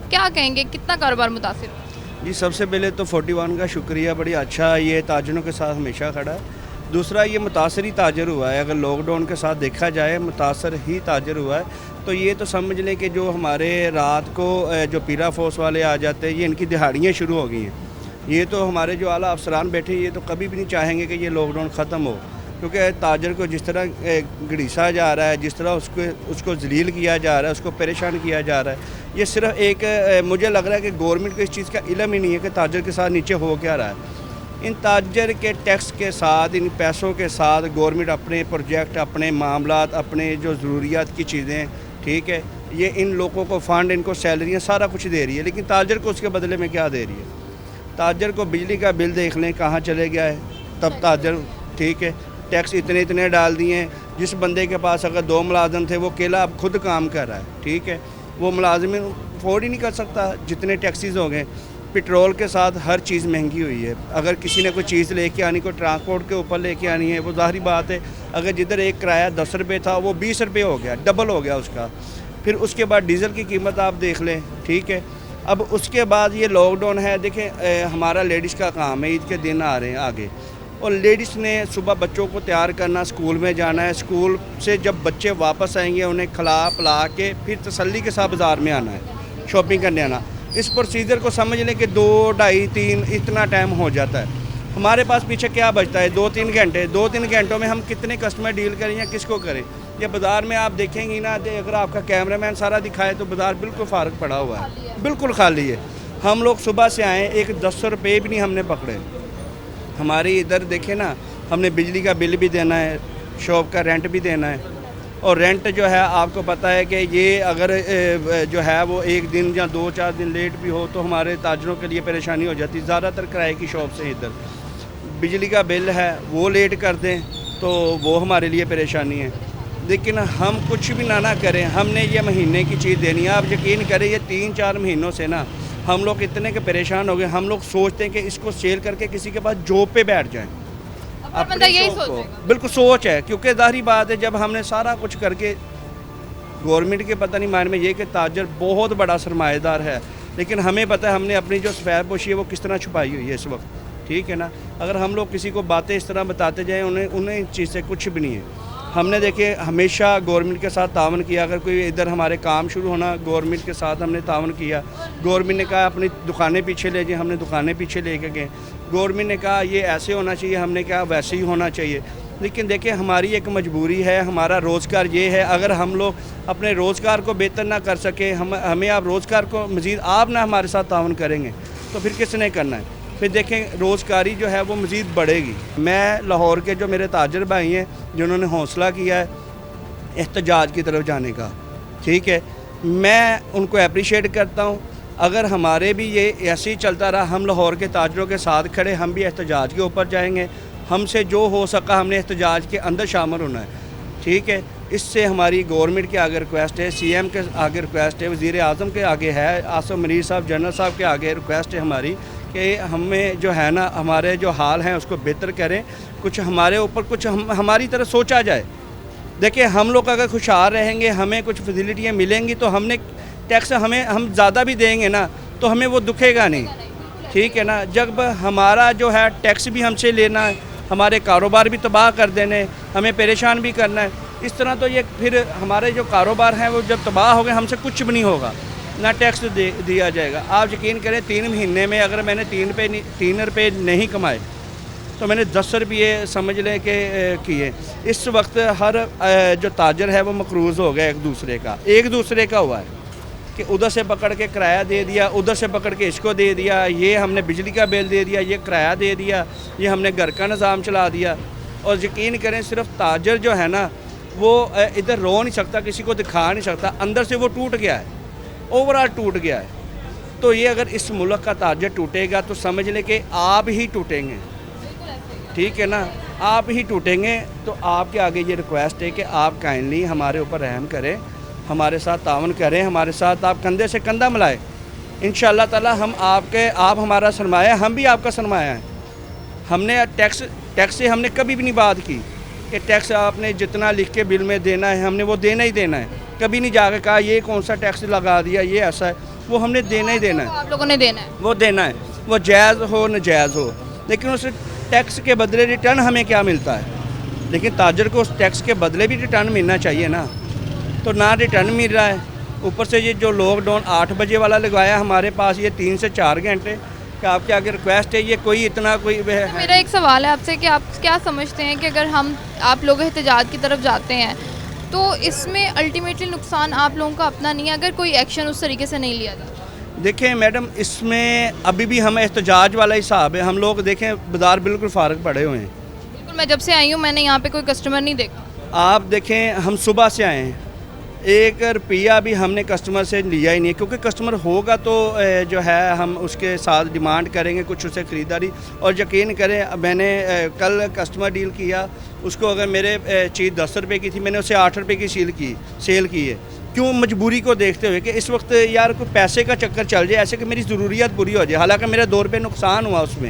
क्या कहेंगे कितना कारोबार मुतासर हुआ? जी सबसे पहले तो 41 का शुक्रिया, बड़ी अच्छा ये ताजरों के साथ हमेशा खड़ा है। दूसरा ये मुतासर ही ताजर हुआ है, अगर लॉकडाउन के साथ देखा जाए मुतासर ही ताजर हुआ है। तो ये तो समझ लें कि जो हमारे रात को जो पीरा फोर्स वाले आ जाते हैं, ये इनकी दिहाड़ियाँ शुरू हो गई हैं। ये तो हमारे जो आला अफसरान बैठे ये तो कभी भी नहीं चाहेंगे कि ये लॉकडाउन ख़त्म हो, क्योंकि ताजर को जिस तरह घड़ीसा जा रहा है, जिस तरह उसको जलील किया जा रहा है, उसको परेशान किया जा रहा है, ये सिर्फ एक मुझे लग रहा है कि गवर्नमेंट को इस चीज़ का इल्म ही नहीं है कि ताजर के साथ नीचे हो क्या रहा है। इन ताजर के टैक्स के साथ, इन पैसों के साथ गवर्नमेंट अपने प्रोजेक्ट, अपने मामलात, अपने जो ज़रूरियात की चीज़ें, ठीक है, ये इन लोगों को फ़ंड, इनको सैलरियाँ सारा कुछ दे रही है, लेकिन ताजर को उसके बदले में क्या दे रही है? ताजर को बिजली का बिल देख लें कहाँ चले गया है, तब ताजर, ठीक है, टैक्स इतने डाल दिए हैं। जिस बंदे के पास अगर 2 मुलाजिम थे वो अकेला अब खुद काम कर रहा है, ठीक है, वो मुलाजिम अफोर्ड ही नहीं कर सकता, जितने टैक्सीज़ हो गए। पेट्रोल के साथ हर चीज़ महंगी हुई है। अगर किसी ने कोई चीज़ लेके आनी, कोई ट्रांसपोर्ट के ऊपर लेके आनी है, वो ज़ाहिर बात है, अगर जिधर एक किराया 10 रुपये था वो 20 रुपये हो गया, डबल हो गया उसका। फिर उसके बाद डीज़ल की कीमत आप देख लें, ठीक है। अब उसके बाद ये लॉकडाउन है, देखें हमारा लेडीज़ का काम है, ईद के दिन आ रहे हैं आगे, और लेडीज़ ने सुबह बच्चों को तैयार करना, स्कूल में जाना है, स्कूल से जब बच्चे वापस आएंगे उन्हें खिला पिला के फिर तसल्ली के साथ बाज़ार में आना है, शॉपिंग करने आना। इस प्रोसीजर को समझ लें कि 2, ढाई, 3 इतना टाइम हो जाता है। हमारे पास पीछे क्या बचता है? 2-3 घंटे। 2-3 घंटों में हम कितने कस्टमर डील करें या किसको करें? या बाज़ार में आप देखेंगी ना, अगर आपका कैमरामैन सारा दिखाए तो बाज़ार बिल्कुल फारग पड़ा हुआ है, बिल्कुल खाली है। हम लोग सुबह से आए, एक 10 रुपये भी नहीं हमने पकड़े। हमारे इधर देखें ना, हमने बिजली का बिल भी देना है, शॉप का रेंट भी देना है, और रेंट जो है आपको पता है कि ये अगर जो है वो 1 दिन या 2-4 दिन लेट भी हो तो हमारे ताजरों के लिए परेशानी हो जाती है। ज़्यादातर किराए की शॉप से इधर बिजली का बिल है वो लेट कर दें तो वो हमारे लिए परेशानी है। लेकिन हम कुछ भी ना करें, हमने ये महीने की चीज़ देनी है। आप यकीन करें, ये 3-4 महीनों से ना हम लोग इतने के परेशान हो गए, हम लोग सोचते हैं कि इसको सेल करके किसी के पास जॉब पे बैठ जाएं। बंदा यही शौक को सोचेगा। बिल्कुल सोच है, क्योंकि ज़ाहिर बात है जब हमने सारा कुछ करके गवर्नमेंट के पता नहीं मान में ये कि ताजर बहुत बड़ा सरमाएदार है, लेकिन हमें पता है हमने अपनी जो सफेद पोशी है वो किस तरह छुपाई हुई है इस वक्त, ठीक है ना। अगर हम लोग किसी को बातें इस तरह बताते जाएँ, उन्हें इस चीज़ से कुछ भी नहीं है। हमने देखिए हमेशा गवर्नमेंट के साथ तावन किया। अगर कोई इधर हमारे काम शुरू होना, गवर्नमेंट के साथ हमने तावन किया। गवर्नमेंट ने कहा अपनी दुकानें पीछे ले जाए, हमने दुकानें पीछे लेके गए। गवर्नमेंट ने कहा ये ऐसे होना चाहिए, हमने कहा वैसे ही होना चाहिए। लेकिन देखिए हमारी एक मजबूरी है, हमारा रोज़गार ये है। अगर हम लोग अपने रोज़गार को बेहतर ना कर सके, हमें आप रोज़गार को मज़ीद आप ना हमारे साथ तावन करेंगे तो फिर किसने करना है? फिर देखें रोज़गारी जो है वो मज़ीद बढ़ेगी। मैं लाहौर के जो मेरे ताजर भाई हैं जिन्होंने हौसला किया है एहतजाज की तरफ जाने का, ठीक है, मैं उनको अप्रिशिएट करता हूँ। अगर हमारे भी ये ऐसे ही चलता रहा, हम लाहौर के ताजरों के साथ खड़े, हम भी एहतजाज के ऊपर जाएंगे। हमसे जो हो सका हमने एहतजाज के अंदर शामिल होना है, ठीक है। इससे हमारी गवर्नमेंट के आगे रिक्वेस्ट है, CM के आगे रिक्वेस्ट है, वज़ीर आज़म के आगे है, आसिम मनीर साहब जनरल साहब के आगे रिक्वेस्ट है हमारी कि हमें जो है ना हमारे जो हाल हैं उसको बेहतर करें, कुछ हमारे ऊपर कुछ हमारी तरह सोचा जाए। देखिए हम लोग अगर खुशहाल रहेंगे, हमें कुछ फैसिलिटियाँ मिलेंगी तो हमने टैक्स हम ज़्यादा भी देंगे ना तो हमें वो दुखेगा नहीं, ठीक है ना। जब हमारा जो है टैक्स भी हमसे लेना है, हमारे कारोबार भी तबाह कर देने, हमें परेशान भी करना है, इस तरह तो ये फिर हमारे जो कारोबार हैं वो जब तबाह हो गए हमसे कुछ भी नहीं होगा, ना टैक्स दिया जाएगा। आप यकीन करें 3 महीने में अगर मैंने 3 रुपये नहीं कमाए तो मैंने 10 रुपये समझ लें कि किए। इस वक्त हर जो ताजर है वो मकरूज़ हो गया एक दूसरे का हुआ है कि उधर से पकड़ के किराया दे दिया, उधर से पकड़ के इसको दे दिया, ये हमने बिजली का बिल दे दिया, ये किराया दे दिया, ये हमने घर का निज़ाम चला दिया। और यकीन करें सिर्फ ताजर जो है ना वो इधर रो नहीं सकता, किसी को दिखा नहीं सकता, अंदर से वो टूट गया है, ओवरऑल टूट गया है। तो ये अगर इस मुल्क का ताजर टूटेगा तो समझ लें कि आप ही टूटेंगे, ठीक है ना, आप ही टूटेंगे। तो आपके आगे ये रिक्वेस्ट है कि आप काइंडली हमारे ऊपर रहम करें, हमारे साथ तावन करें, हमारे साथ आप कंधे से कंधा मिलाएं। इंशाअल्लाह ताला आप हमारा सरमाया, हम भी आपका सरमाया है। हमने टैक्स से हमने कभी भी नहीं बात की कि टैक्स आपने जितना लिख के बिल में देना है हमने वो देना ही देना है। कभी नहीं जाकर कहा ये कौन सा टैक्स लगा दिया, ये ऐसा है, वो हमने देना ही देना है। आप लोगों ने देना है, वो देना है, वो जायज़ हो नजायज़ हो, लेकिन उस टैक्स के बदले रिटर्न हमें क्या मिलता है? लेकिन ताजर को उस टैक्स के बदले भी रिटर्न मिलना चाहिए ना, तो ना रिटर्न मिल रहा है। ऊपर से ये जो लॉकडाउन 8 बजे वाला लगवाया हमारे पास, ये 3 से 4 घंटे कि आपके आगे रिक्वेस्ट है, ये कोई इतना कोई तो मेरा एक सवाल है आपसे कि आप क्या समझते हैं कि अगर आप लोग एहतजाज की तरफ जाते हैं तो इसमें अल्टीमेटली नुकसान आप लोगों का अपना नहीं है अगर कोई एक्शन उस तरीके से नहीं लिया जाता? देखें मैडम, इसमें अभी भी हम एहतजाज वाला हिसाब है। हम लोग देखें बाज़ार बिल्कुल फारग पड़े हुए हैं। बिल्कुल, मैं जब से आई हूँ मैंने यहाँ पे कोई कस्टमर नहीं देखा। आप देखें हम सुबह से आए हैं, 1 रुपया भी हमने कस्टमर से लिया ही नहीं है, क्योंकि कस्टमर होगा तो जो है हम उसके साथ डिमांड करेंगे कुछ उससे ख़रीदारी। और यकीन करें मैंने कल कस्टमर डील किया, उसको अगर मेरे चीज़ 10 रुपये की थी मैंने उसे 8 रुपये की सेल की है। क्यों मजबूरी को देखते हुए कि इस वक्त यार कोई पैसे का चक्कर चल जाए ऐसे कि मेरी ज़रूरियत पूरी हो जाए, हालांकि मेरा 2 रुपये नुकसान हुआ उसमें,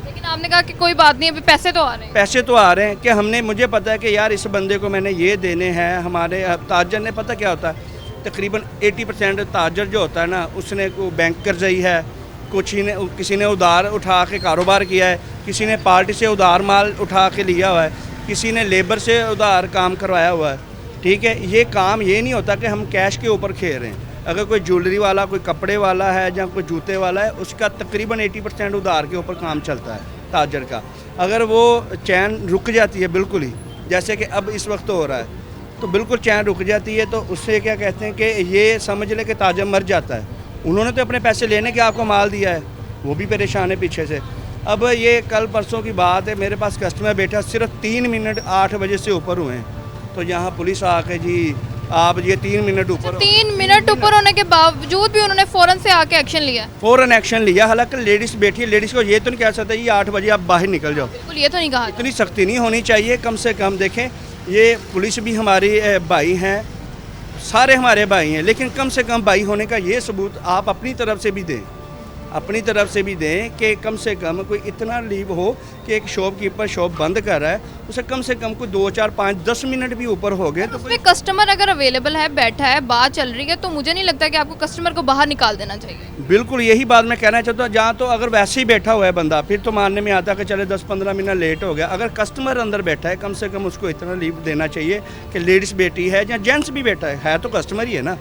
लेकिन आपने कहा कि कोई बात नहीं, अभी पैसे तो आ रहे हैं। पैसे तो आ रहे हैं कि हमने, मुझे पता है कि यार इस बंदे को मैंने ये देने हैं। हमारे ताजर ने पता क्या होता है, तकरीबन 80% ताजर जो होता है ना, उसने को बैंक कर्जई है, किसी ने उधार उठा के कारोबार किया है, किसी ने पार्टी से उधार माल उठा के लिया हुआ है, किसी ने लेबर से उधार काम करवाया हुआ है। ठीक है, ये काम ये नहीं होता कि हम कैश के ऊपर खेल रहे हैं। अगर कोई ज्वेलरी वाला, कोई कपड़े वाला है या कोई जूते वाला है, उसका तकरीबन 80% उधार के ऊपर काम चलता है ताजर का। अगर वो चैन रुक जाती है बिल्कुल ही, जैसे कि अब इस वक्त हो रहा है, तो बिल्कुल चैन रुक जाती है, तो उससे क्या कहते हैं कि ये समझ ले कि ताजर मर जाता है। उन्होंने तो अपने पैसे लेने के आपको माल दिया है, वो भी परेशान है पीछे से। अब ये कल परसों की बात है, मेरे पास कस्टमर बैठा, सिर्फ 3 मिनट 8 बजे से ऊपर हुए हैं, तो यहाँ पुलिस आके जी आप ये 3 मिनट ऊपर, 3 मिनट ऊपर होने के बावजूद भी उन्होंने फ़ौरन से आके एक्शन लिया। फ़ौरन एक्शन लिया। हालांकि लेडीज़ बैठी है, लेडीज़ को ये तो नहीं कह सकता ये 8 बजे आप बाहर निकल जाओ, बिल्कुल ये तो नहीं कहा। इतनी सख्ती नहीं होनी चाहिए। कम से कम देखें, ये पुलिस भी हमारी भाई हैं, सारे हमारे भाई हैं, लेकिन कम से कम भाई होने का ये सबूत आप अपनी तरफ से भी दें, अपनी तरफ से भी दें कि कम से कम कोई इतना लीव हो कि एक शॉपकीपर शॉप बंद कर रहा है, उसे कम से कम कोई 2, 4, 5, 10 मिनट भी ऊपर हो गए तो उसमें कस्टमर अगर अवेलेबल है, बैठा है, बात चल रही है, तो मुझे नहीं लगता कि आपको कस्टमर को बाहर निकाल देना चाहिए। बिल्कुल यही बात मैं कहना चाहता हूँ। जहाँ तो अगर वैसे ही बैठा हुआ है बंदा, फिर तो मानने में आता है कि चले 10-15 मिनट लेट हो गया। अगर कस्टमर अंदर बैठा है, कम से कम उसको इतना लीव देना चाहिए कि लेडीज़ बैठी है या जेंट्स भी बैठा है तो कस्टमर ही है ना,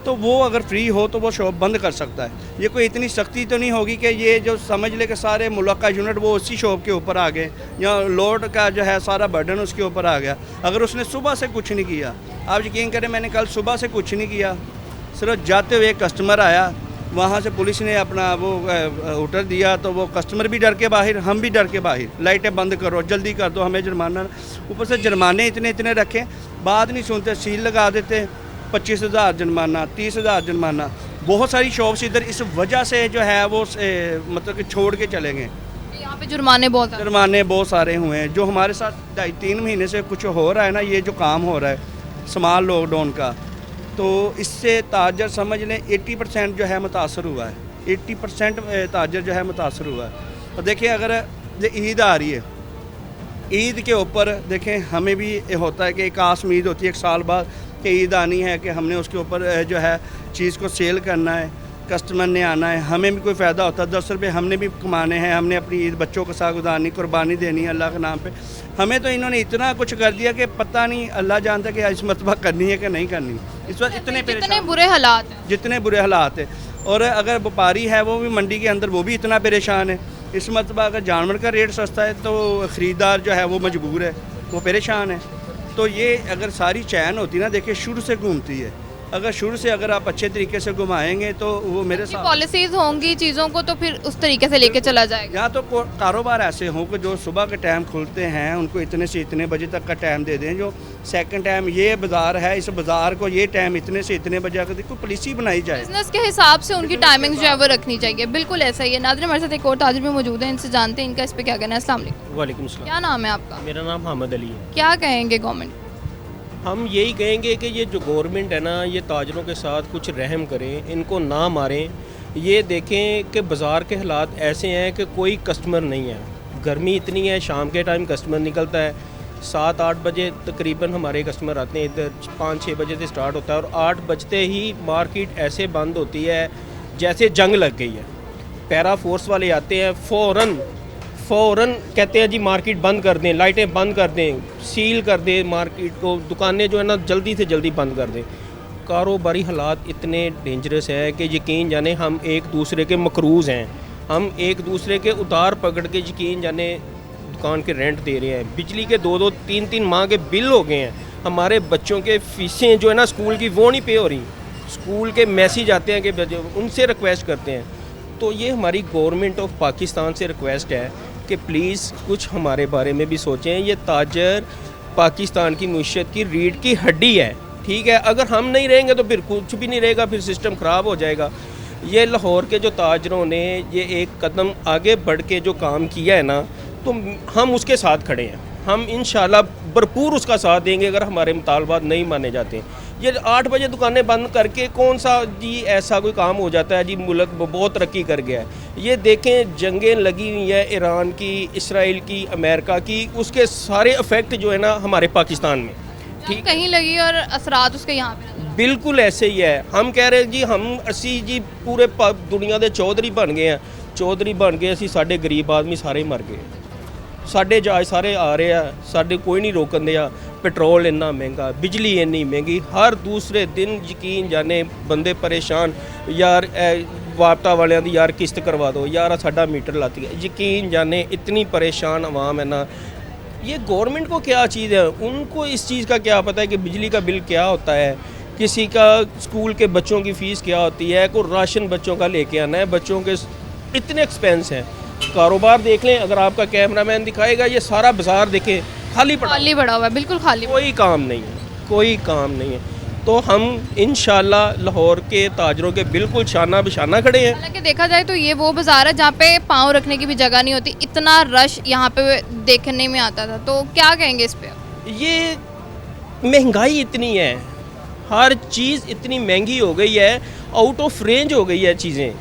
तो वो अगर फ्री हो तो वो शॉप बंद कर सकता है। ये कोई इतनी सख्ती तो नहीं होगी कि ये जो समझ ले कि सारे मुल्क का यूनिट वो उसी शॉप के ऊपर आ गए, या लोड का जो है सारा बर्डन उसके ऊपर आ गया। अगर उसने सुबह से कुछ नहीं किया, आप यकीन करें मैंने कल सुबह से कुछ नहीं किया, सिर्फ जाते हुए एक कस्टमर आया, वहाँ से पुलिस ने अपना वो ऑर्डर दिया, तो वो कस्टमर भी डर के बाहर, हम भी डर के बाहर, लाइटें बंद करो, जल्दी कर दो, हमें जुर्माना। ऊपर से जुर्माने इतने रखें, बात नहीं सुनते, सील लगा देते, 25,000 जुर्माना, 30,000 जुर्माना। बहुत सारी शॉप्स इधर इस वजह से जो है वो मतलब कि छोड़ के चले गए। यहाँ पे जुर्माने बहुत सारे हुए हैं। जो हमारे साथ 2.5-3 महीने से कुछ हो रहा है ना, ये जो काम हो रहा है स्मॉल लॉकडाउन का, तो इससे ताजर समझ लें 80% जो है मुतासर हुआ है, 80% ताजर जो है मुतासर हुआ है। और देखिए अगर ईद आ रही है, ईद के ऊपर देखें हमें भी होता है कि एक आस उम्मीद होती है एक साल बाद कि ईद आनी है, कि हमने उसके ऊपर जो है चीज़ को सेल करना है, कस्टमर ने आना है, हमें भी कोई फ़ायदा होता है, 10 रुपये हमने भी कमाने हैं, हमने अपनी ईद बच्चों के साथ गुजारनी, कुर्बानी देनी है अल्लाह के नाम पे। हमें तो इन्होंने इतना कुछ कर दिया कि पता नहीं, अल्लाह जानता है कि इस मरतबा करनी है कि नहीं करनी। इस वक्त जितने बुरे हालात हैं, जितने बुरे हालात हैं। और अगर व्यापारी है वो भी मंडी के अंदर वो भी इतना परेशान है। इस मरतबा अगर जानवर का रेट सस्ता है तो ख़रीदार जो है वो मजबूर है, वो परेशान है। तो ये अगर सारी चैन होती ना, देखिए शुरू से घूमती है, अगर शुरू से अगर आप अच्छे तरीके से घुमाएंगे तो वो मेरे साथ पॉलिसीज़ होंगी चीज़ों को, तो फिर उस तरीके से लेके चला जाएगा। या तो कारोबार ऐसे हों कि जो सुबह के टाइम खुलते हैं उनको इतने से इतने बजे तक का टाइम दे दें, जो सेकंड टाइम ये बाज़ार है, इस बाज़ार को ये टाइम इतने से इतने बजे आकर देखो पॉलिसी बनाई जाए, बिजनेस के हिसाब से उनकी टाइमिंग जो है वो रखनी चाहिए। बिल्कुल ऐसा ही है। नाज़रीन, हमारे साथ एक और ताजिर भी मौजूद है, इनसे जानते हैं इनका इस पर क्या कहना है। अस्सलाम वालेकुम। वालेकुम सलाम। क्या नाम है आपका? मेरा नाम हमद अली है। क्या कहेंगे गवर्नमेंट? हम यही कहेंगे कि ये जो गवर्नमेंट है ना, ये ताजरों के साथ कुछ रहम करें, इनको ना मारें। ये देखें कि बाज़ार के हालात ऐसे हैं कि कोई कस्टमर नहीं है, गर्मी इतनी है, शाम के टाइम कस्टमर निकलता है, 7-8 बजे तकरीबन हमारे कस्टमर आते हैं, इधर 5-6 बजे से स्टार्ट होता है और 8 बजते ही मार्केट ऐसे बंद होती है जैसे जंग लग गई है। पैरा फोर्स वाले आते हैं, फ़ौरन कहते हैं जी मार्केट बंद कर दें, लाइटें बंद कर दें, सील कर दें मार्केट को, दुकानें जो है ना जल्दी से जल्दी बंद कर दें। कारोबारी हालात इतने डेंजरस है कि यकीन जाने हम एक दूसरे के मकरूज़ हैं, हम एक दूसरे के उतार पकड़ के यकीन जाने दुकान के रेंट दे रहे हैं। बिजली के 2-2, 3-3 माह के बिल हो गए हैं। हमारे बच्चों के फ़ीसें जो है ना स्कूल की वो नहीं पे हो रही, स्कूल के मैसेज आते हैं कि उनसे रिक्वेस्ट करते हैं। तो ये हमारी गवर्नमेंट ऑफ पाकिस्तान से रिक्वेस्ट है कि प्लीज़ कुछ हमारे बारे में भी सोचें। ये ताजर पाकिस्तान की मईशत की रीढ़ की हड्डी है, ठीक है। अगर हम नहीं रहेंगे तो फिर कुछ भी नहीं रहेगा, फिर सिस्टम ख़राब हो जाएगा। ये लाहौर के जो ताजरों ने ये एक कदम आगे बढ़ के जो काम किया है ना, तो हम उसके साथ खड़े हैं। हम इंशाल्लाह भरपूर उसका साथ देंगे अगर हमारे मुतालबात नहीं माने जाते। ये 8 बजे दुकानें बंद करके कौन सा जी ऐसा कोई काम हो जाता है जी, मुल्क बहुत तरक्की कर गया है। ये देखें जंगें लगी हुई है ईरान की, इसराइल की, अमेरिका की, उसके सारे इफ़ेक्ट जो है ना हमारे पाकिस्तान में, ठीक कहीं लगी और असरात उसके यहाँ पे नजर बिल्कुल ऐसे ही है। हम कह रहे जी हम असी जी पूरे दुनिया के चौधरी बन गए हैं, चौधरी बन गए असी, साढ़े गरीब आदमी सारे मर गए, साढ़े जहाज सारे आ रहे हैं, साढ़े कोई नहीं रोकन दिया। पेट्रोल इन्ना महंगा, बिजली इन्नी महंगी, हर दूसरे दिन यकीन जाने बंदे परेशान, यार वापटा वाले दी यार किस्त करवा दो, यार साडा मीटर लग गया, यकीन जाने इतनी परेशान आवाम है ना। ये गवर्नमेंट को क्या चीज़ है, उनको इस चीज़ का क्या पता है कि बिजली का बिल क्या होता है, किसी का स्कूल के बच्चों की फ़ीस क्या होती है, कोई राशन बच्चों का लेके आना है, बच्चों के इतने एक्सपेंस हैं। कारोबार देख लें, अगर आपका कैमरामैन दिखाएगा, ये सारा बाज़ार देखें खाली पड़ा, खाली पड़ा हुआ है, बिल्कुल खाली। कोई काम नहीं है, कोई काम नहीं है। तो हम इंशाल्लाह लाहौर के ताजरों के बिल्कुल शाना बिशाना खड़े हैं। हालांकि देखा जाए तो ये वो बाज़ार है जहाँ पे पाँव रखने की भी जगह नहीं होती, इतना रश यहाँ पे देखने में आता था। तो क्या कहेंगे इस पे? ये महंगाई इतनी है, हर चीज़ इतनी महंगी हो गई है, आउट ऑफ रेंज हो गई है चीज़ें,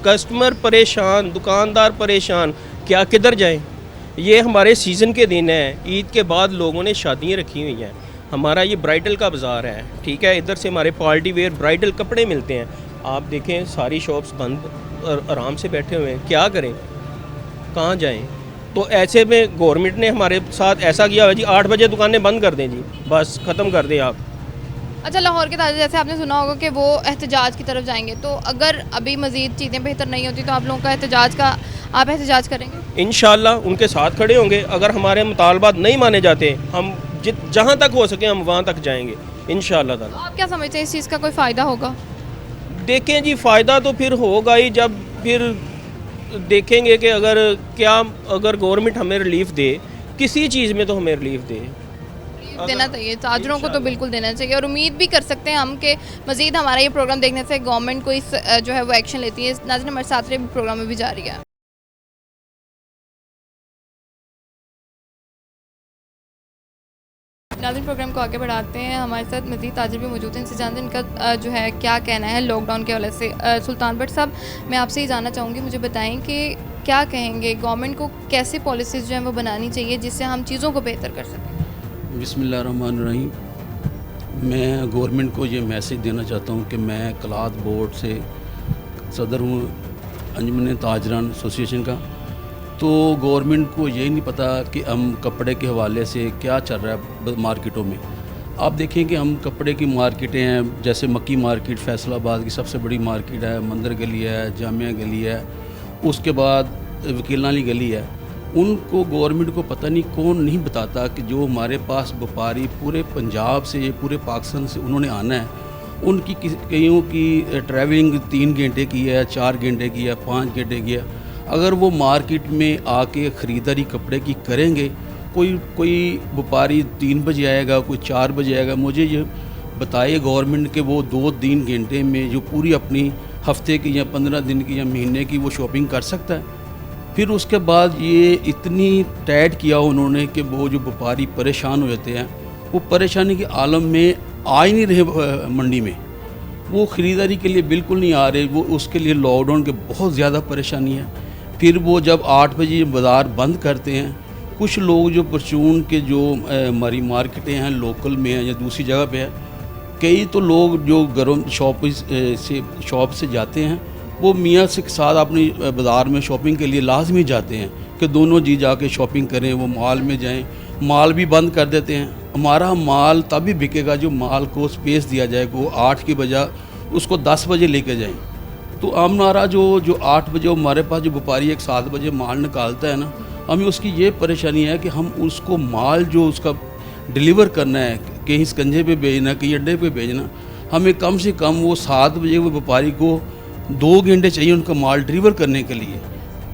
कस्टमर परेशान, दुकानदार परेशान, क्या किधर जाएं। ये हमारे सीज़न के दिन हैं, ईद के बाद लोगों ने शादियाँ रखी हुई हैं। हमारा ये ब्राइडल का बाज़ार है, ठीक है, इधर से हमारे पार्टी वेयर ब्राइडल कपड़े मिलते हैं। आप देखें सारी शॉप्स बंद और आराम से बैठे हुए हैं, क्या करें, कहाँ जाएं। तो ऐसे में गवर्नमेंट ने हमारे साथ ऐसा किया हुआ जी, 8 बजे दुकानें बंद कर दें जी, बस ख़त्म कर दें आप। अच्छा, लाहौर के ताजर जैसे आपने सुना होगा कि वो एहतजाज की तरफ जाएंगे, तो अगर अभी मज़ीद चीज़ें बेहतर नहीं होती तो आप लोगों का आप एहतजाज करेंगे? इंशाल्लाह उनके साथ खड़े होंगे। अगर हमारे मुतालबात नहीं माने जाते, हम जहाँ तक हो सके हम वहाँ तक जाएंगे इंशाल्लाह ताला। तो आप क्या समझते हैं, इस चीज़ का कोई फ़ायदा होगा? देखें जी, फ़ायदा तो फिर होगा ही जब फिर देखेंगे कि अगर गवर्नमेंट हमें रिलीफ दे, किसी चीज़ में तो हमें रिलीफ दे, देना चाहिए ताजरों को, तो बिल्कुल देना चाहिए। और उम्मीद भी कर सकते हैं हम कि मज़ीद हमारा ये प्रोग्राम देखने से गवर्नमेंट को इस जो है वो एक्शन लेती है। नाज़रीन, हमारे साथ भी प्रोग्राम में भी जारी है। नाज़रीन, प्रोग्राम को आगे बढ़ाते हैं, हमारे साथ मज़ीद ताजर भी मौजूद हैं, इनसे जानते हैं इनका जो है क्या कहना है लॉकडाउन के हवाले से। सुल्तान भट्ट साहब, मैं आपसे ही जानना चाहूँगी, मुझे बताएं कि क्या कहेंगे, गवर्नमेंट को कैसे पॉलिसीज़ जो है वो बनानी चाहिए जिससे हम चीज़ों को बेहतर कर सकें? बिस्मिल्लाहिर्रहमानिर्रहीम। मैं गवर्नमेंट को ये मैसेज देना चाहता हूँ कि मैं क्लॉथ बोर्ड से सदर हूँ, अंजुमन ताजरान एसोसिएशन का। तो गवर्नमेंट को यही नहीं पता कि हम कपड़े के हवाले से क्या चल रहा है मार्केटों में। आप देखें कि हम कपड़े की मार्केटें हैं, जैसे मक्की मार्केट फैसलाबाद की सबसे बड़ी मार्केट है, मंदिर गली है, जामिया गली है, उसके बाद वकीलानी गली है। उनको गवर्नमेंट को पता नहीं कौन नहीं बताता कि जो हमारे पास व्यापारी पूरे पंजाब से, पूरे पाकिस्तान से उन्होंने आना है, उनकी कईयों की ट्रैवलिंग 3 घंटे की है, 4 घंटे की है, 5 घंटे की है। अगर वो मार्केट में आके ख़रीदारी कपड़े की करेंगे, कोई व्यापारी 3 बजे आएगा, कोई 4 बजे आएगा, मुझे ये बताइए गवर्नमेंट के वो 2-3 घंटे में जो पूरी अपनी हफ्ते की या 15 दिन की या महीने की वो शॉपिंग कर सकता है। फिर उसके बाद ये इतनी टाइट किया उन्होंने कि वो जो व्यापारी परेशान हो जाते हैं, वो परेशानी के आलम में आ ही नहीं रहे मंडी में, वो ख़रीदारी के लिए बिल्कुल नहीं आ रहे, वो उसके लिए लॉकडाउन के बहुत ज़्यादा परेशानी है। फिर वो जब 8 बजे बाज़ार बंद करते हैं, कुछ लोग जो परचून के जो हमारी मार्केटें हैं लोकल में हैं या दूसरी जगह पे है, कई तो लोग जो घरों शॉप से जाते हैं, वो मियाँ से साथ अपनी बाज़ार में शॉपिंग के लिए लाजमी जाते हैं कि दोनों जी जाके शॉपिंग करें, वो मॉल में जाएं। माल भी बंद कर देते हैं। हमारा माल तभी बिकेगा जो माल को स्पेस दिया जाए, वो 8 की बजाय उसको 10 बजे लेके जाएं। तो हमारा जो 8 बजे हमारे पास जो व्यापारी 7 बजे माल निकालता है ना, हमें उसकी ये परेशानी है कि हम उसको माल जो उसका डिलीवर करना है, कहीं स्कंजे पे भेजना, कहीं अड्डे पे भेजना, हमें कम से कम वो 7 बजे वो व्यापारी को 2 घंटे चाहिए उनका माल डिलीवर करने के लिए।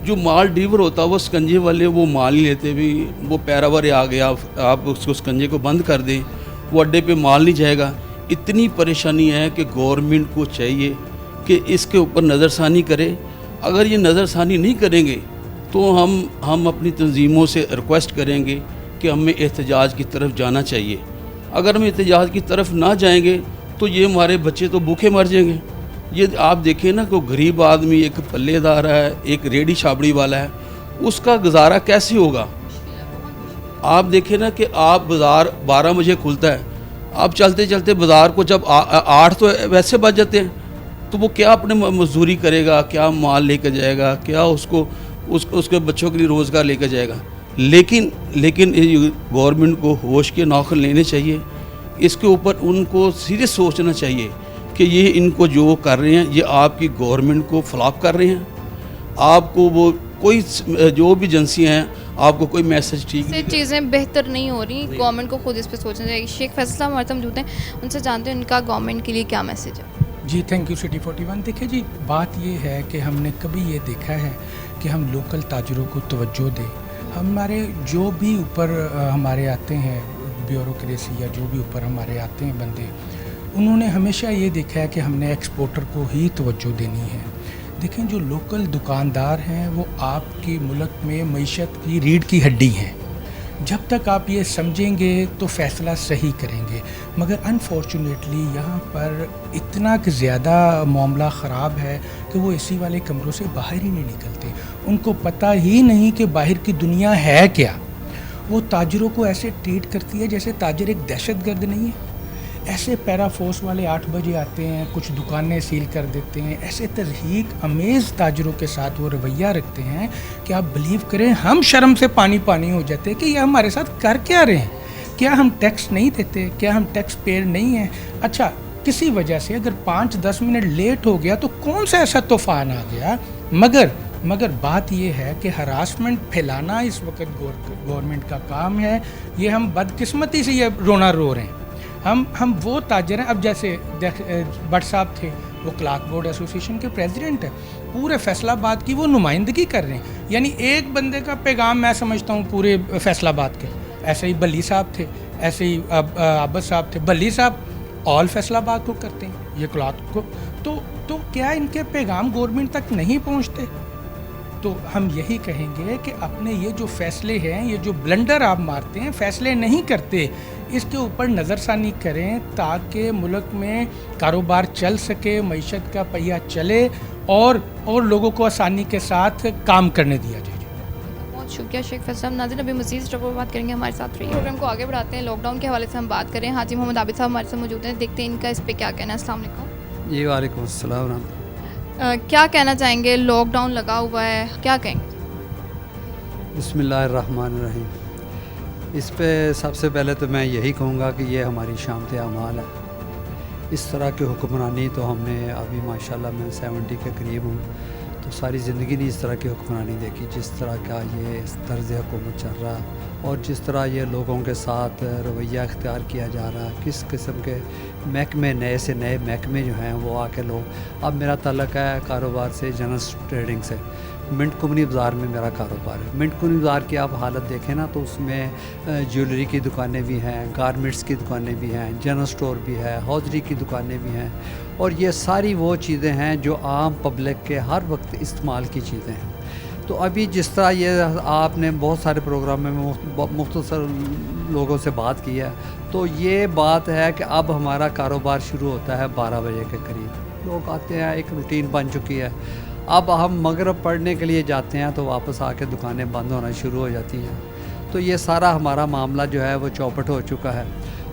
जो माल डिलीवर होता है वो स्कंजे वाले वो माल नहीं लेते, भी वो पैरावर आ गया, आप उसको स्कंजे को बंद कर दें, वो अड्डे पे माल नहीं जाएगा। इतनी परेशानी है कि गवर्नमेंट को चाहिए कि इसके ऊपर नज़रसानी करे। अगर ये नज़रसानी नहीं करेंगे तो हम अपनी तंजीमों से रिक्वेस्ट करेंगे कि हमें एहतजाज की तरफ जाना चाहिए। अगर हम एहतजाज की तरफ ना जाएंगे तो ये हमारे बच्चे तो भूखे मर जाएंगे। ये आप देखिए ना, कोई गरीब आदमी, एक पल्लेदार है, एक रेडी छाबड़ी वाला है, उसका गुजारा कैसे होगा? आप देखिए ना कि आप बाज़ार 12 बजे खुलता है, आप चलते चलते बाज़ार को जब 8 तो वैसे बज जाते हैं, तो वो क्या अपने मजदूरी करेगा, क्या माल लेकर जाएगा, क्या उसके बच्चों के लिए रोज़गार लेकर जाएगा? लेकिन गवर्नमेंट को होश के नौकर लेने चाहिए, इसके ऊपर उनको सीरियस सोचना चाहिए कि ये इनको जो कर रहे हैं, ये आपकी गवर्नमेंट को फ्लॉप कर रहे हैं। आपको वो कोई जो भी एजेंसियाँ हैं, आपको कोई मैसेज ठीक से चीज़ें बेहतर नहीं हो रही, गवर्नमेंट को खुद इस पे सोचना चाहिए। शेख फैसल साहब हमारे साथ मौजूद हैं, उनसे जानते हैं उनका गवर्नमेंट के लिए क्या मैसेज है। जी थैंक यू सिटी 41। देखिए जी, बात ये है कि हमने कभी ये देखा है कि हम लोकल ताजरों को तवज्जो दें। हमारे जो भी ऊपर हमारे आते हैं ब्यूरोक्रेसी या जो भी ऊपर हमारे आते हैं बंदे, उन्होंने हमेशा ये देखा है कि हमने एक्सपोर्टर को ही तवज्जो देनी है। देखें, जो लोकल दुकानदार हैं वो आपकी मुल्क में मईशत की रीढ़ की हड्डी हैं। जब तक आप ये समझेंगे तो फ़ैसला सही करेंगे, मगर अनफॉर्चुनेटली यहाँ पर इतना कि ज़्यादा मामला ख़राब है कि वो एसी वाले कमरों से बाहर ही नहीं निकलते। उनको पता ही नहीं कि बाहर की दुनिया है क्या। वो ताजरों को ऐसे ट्रीट करती है जैसे ताजर एक दहशतगर्द नहीं है। ऐसे पैरा फोर्स वाले 8 बजे आते हैं, कुछ दुकानें सील कर देते हैं। ऐसे तज़हीक अमेज़ ताजरों के साथ वो रवैया रखते हैं कि आप बिलीव करें, हम शर्म से पानी पानी हो जाते हैं कि ये हमारे साथ कर क्या रहे हैं। क्या हम टैक्स नहीं देते? क्या हम टैक्स पेयर नहीं हैं? अच्छा, किसी वजह से अगर 5-10 मिनट लेट हो गया तो कौन सा ऐसा तूफ़ान आ गया। मगर बात यह है कि हरासमेंट फैलाना इस वक्त गवर्नमेंट का काम है। ये हम बदकिस्मती से ये रोना रो रहे हैं। हम वो ताजर हैं। अब जैसे भट्ट साहब थे, वो क्लॉथ बोर्ड एसोसिएशन के प्रेसिडेंट हैं, पूरे फैसलाबाद की वो नुमाइंदगी कर रहे हैं। यानी एक बंदे का पैगाम मैं समझता हूँ पूरे फैसलाबाद के। ऐसे ही बल्ली साहब थे, ऐसे ही आबद साहब थे। बल्ली साहब ऑल फैसलाबाद को करते हैं, ये क्लॉथ को। तो क्या इनके पैगाम गवर्नमेंट तक नहीं पहुँचते? तो हम यही कहेंगे कि अपने ये जो फैसले हैं, ये जो ब्लंडर आप मारते हैं, फैसले नहीं करते, इसके ऊपर नज़रसानी करें ताकि मुल्क में कारोबार चल सके, मईशत का पहिया चले और लोगों को आसानी के साथ काम करने दिया जाए। बहुत शुक्रिया शेख फैसल साहब। नाज़रीन, अभी मज़ीद स्टॉक पर बात करेंगे, हमारे साथ रहिए। प्रोग्राम को आगे बढ़ाते हैं। लॉकडाउन के हवाले से हम बात करें, हाजी मोहम्मद आबिद साहब हमारे साथ मौजूद हैं, देखते हैं इनका इस पर क्या कहना है। अस्सलाम वालेकुम। जी वालेकुम अस्सलाम। क्या कहना चाहेंगे? लॉकडाउन लगा हुआ है, क्या कहेंगे? बिस्मिल्लाहिर्रहमानिर्रहीम। इस पे सबसे पहले तो मैं यही कहूँगा कि ये हमारी शामत आमाल है। इस तरह की हुक्मरानी तो हमने अभी माशाल्लाह मैं 70 के करीब हूँ, तो सारी ज़िंदगी नहीं इस तरह की हुक्मरानी देखी। जिस तरह का ये तर्ज़ हुकूमत चल रहा है और जिस तरह ये लोगों के साथ रवैया इख्तियार किया जा रहा है, किस किस्म के महकमे, नए से नए महकमे जो हैं वो आके लोग। अब मेरा ताल्लुक़ है कारोबार से, जनरल ट्रेडिंग से। मिंट कुमनी बाज़ार में मेरा कारोबार है। मिंट कुमनी बाज़ार की आप हालत देखें ना, तो उसमें ज्वेलरी की दुकानें भी हैं, गारमेंट्स की दुकानें भी हैं, जनरल स्टोर भी है, हौजरी की दुकानें भी हैं। और ये सारी वो चीज़ें हैं जो आम पब्लिक के हर वक्त इस्तेमाल की चीज़ें हैं। तो अभी जिस तरह ये आपने बहुत सारे प्रोग्राम में मुख्तसर लोगों से बात की है, तो ये बात है कि अब हमारा कारोबार शुरू होता है 12 बजे के करीब। लोग आते हैं, एक रूटीन बन चुकी है। अब हम मगरिब पढ़ने के लिए जाते हैं तो वापस आके दुकानें बंद होना शुरू हो जाती हैं। तो ये सारा हमारा मामला जो है वो चौपट हो चुका है।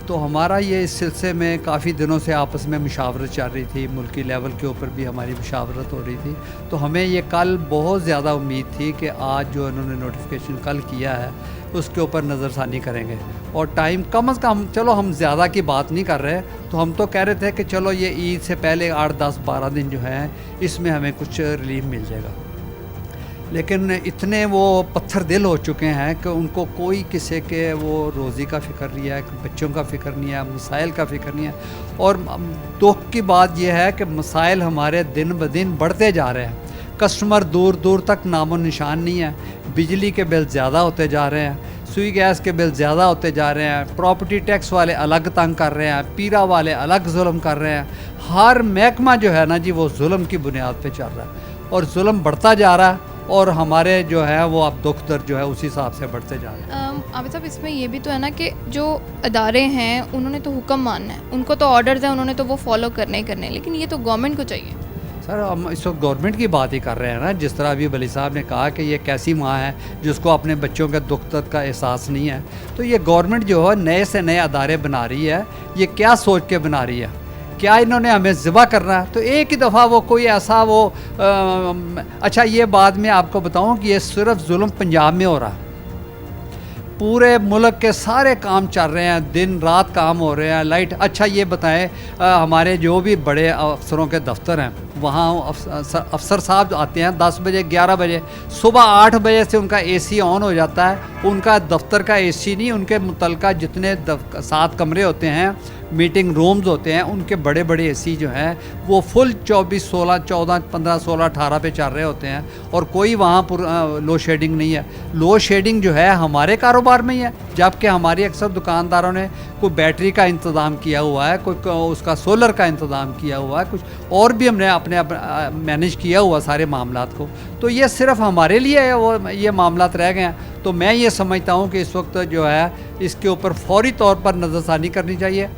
तो हमारा ये इस सिलसिले में काफ़ी दिनों से आपस में मुशावरत चल रही थी, मुल्की लेवल के ऊपर भी हमारी मुशावरत हो रही थी। तो हमें ये कल बहुत ज़्यादा उम्मीद थी कि आज जो इन्होंने नोटिफिकेशन कल किया है उसके ऊपर नज़रसानी करेंगे और टाइम कम से कम, चलो हम ज़्यादा की बात नहीं कर रहे, तो हम तो कह रहे थे कि चलो ये ईद से पहले 8, 10, 12 दिन जो हैं इसमें हमें कुछ रिलीफ मिल जाएगा। लेकिन इतने वो पत्थर दिल हो चुके हैं कि उनको कोई किसी के वो रोज़ी का फ़िक्र नहीं है, बच्चों का फ़िक्र नहीं है, मसाइल का फ़िक्र नहीं है। और दुख की बात यह है कि मसाइल हमारे दिन ब दिन बढ़ते जा रहे हैं। कस्टमर दूर दूर तक नामो निशान नहीं है। बिजली के बिल ज़्यादा होते जा रहे हैं, सुई गैस के बिल ज़्यादा होते जा रहे हैं, प्रॉपर्टी टैक्स वाले अलग तंग कर रहे हैं, पीरा वाले अलग जुल्म कर रहे हैं। हर महकमा जो है ना जी वो जुल्म की बुनियाद पे चल रहा है और जुल्म बढ़ता जा रहा है और हमारे जो है वो अब दुख दर्द जो है उसी हिसाब से बढ़ते जा रहे हैं। आबिद साहब, इसमें ये भी तो है ना कि जो अदारे हैं उन्होंने तो हुक्म मानना है, उनको तो ऑर्डर्स हैं, उन्होंने तो वो फॉलो करने ही करने हैं, लेकिन ये तो गवर्नमेंट को चाहिए। सर हम इस वक्त गवर्नमेंट की बात ही कर रहे हैं ना, जिस तरह अभी वली साहब ने कहा कि ये कैसी माँ है जिसको अपने बच्चों के दुख दर्द का एहसास नहीं है। तो ये गवर्नमेंट जो है नए से नए अदारे बना रही है, ये क्या सोच के बना रही है? क्या इन्होंने हमें ज़िबा करना है? तो एक ही दफ़ा वो कोई ऐसा वो अच्छा ये बाद में आपको बताऊं कि ये सिर्फ जुल्म पंजाब में हो रहा है, पूरे मुल्क के सारे काम चल रहे हैं, दिन रात काम हो रहे हैं, लाइट। अच्छा ये बताएं हमारे जो भी बड़े अफसरों के दफ्तर हैं वहाँ अफसर साहब आते हैं 10 बजे 11 बजे, सुबह 8 बजे से उनका एसी ऑन हो जाता है। उनका दफ्तर का एसी नहीं, उनके मुतलका जितने 7 कमरे होते हैं, मीटिंग रूम्स होते हैं, उनके बड़े बड़े एसी जो हैं वो फुल 24 16 14 15 16 18 पे चल रहे होते हैं, और कोई वहाँ पर लो शेडिंग नहीं है। लो शेडिंग जो है हमारे कारोबार में ही है, जबकि हमारी अक्सर दुकानदारों ने कोई बैटरी का इंतज़ाम किया हुआ है, कोई उसका सोलर का इंतज़ाम किया हुआ है, कुछ और भी हमने अपने मैनेज किया हुआ सारे मामलात को। तो ये सिर्फ हमारे लिए है वो ये मामलात रह गए हैं। तो मैं ये समझता हूँ कि इस वक्त जो है इसके ऊपर फौरी तौर पर नज़रसानी करनी चाहिए।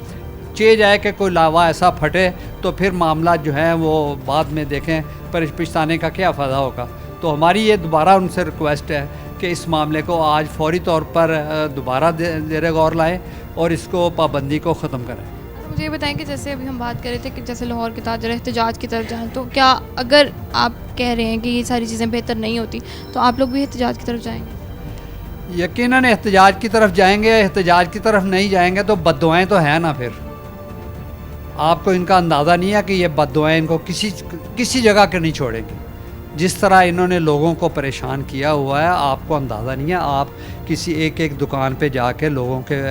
चेज आए कि कोई लावा ऐसा फटे तो फिर मामला जो है वो बाद में देखें, पर पछताने का क्या फ़ायदा होगा। तो हमारी ये दोबारा उनसे रिक्वेस्ट है कि इस मामले को आज फौरी तौर पर दोबारा ज़ेर गौर लाएँ और इसको पाबंदी को ख़त्म करें। मुझे ये बताएं कि जैसे अभी हम बात कर रहे थे कि जैसे लाहौर के ताजर एहतजाज की तरफ जाएं, तो क्या अगर आप कह रहे हैं कि ये सारी चीज़ें बेहतर नहीं होती तो आप लोग भी एहतजाज की तरफ जाएंगे? यकीनन एहतजाज की तरफ जाएंगे। एहतजाज की तरफ नहीं जाएंगे तो बद्दुआएं तो हैं ना। फिर आपको इनका अंदाज़ा नहीं है कि ये बद्दुआएं इनको किसी जगह के नहीं छोड़ेंगी। जिस तरह इन्होंने लोगों को परेशान किया हुआ है आपको अंदाज़ा नहीं है। आप किसी एक दुकान पे जाके लोगों के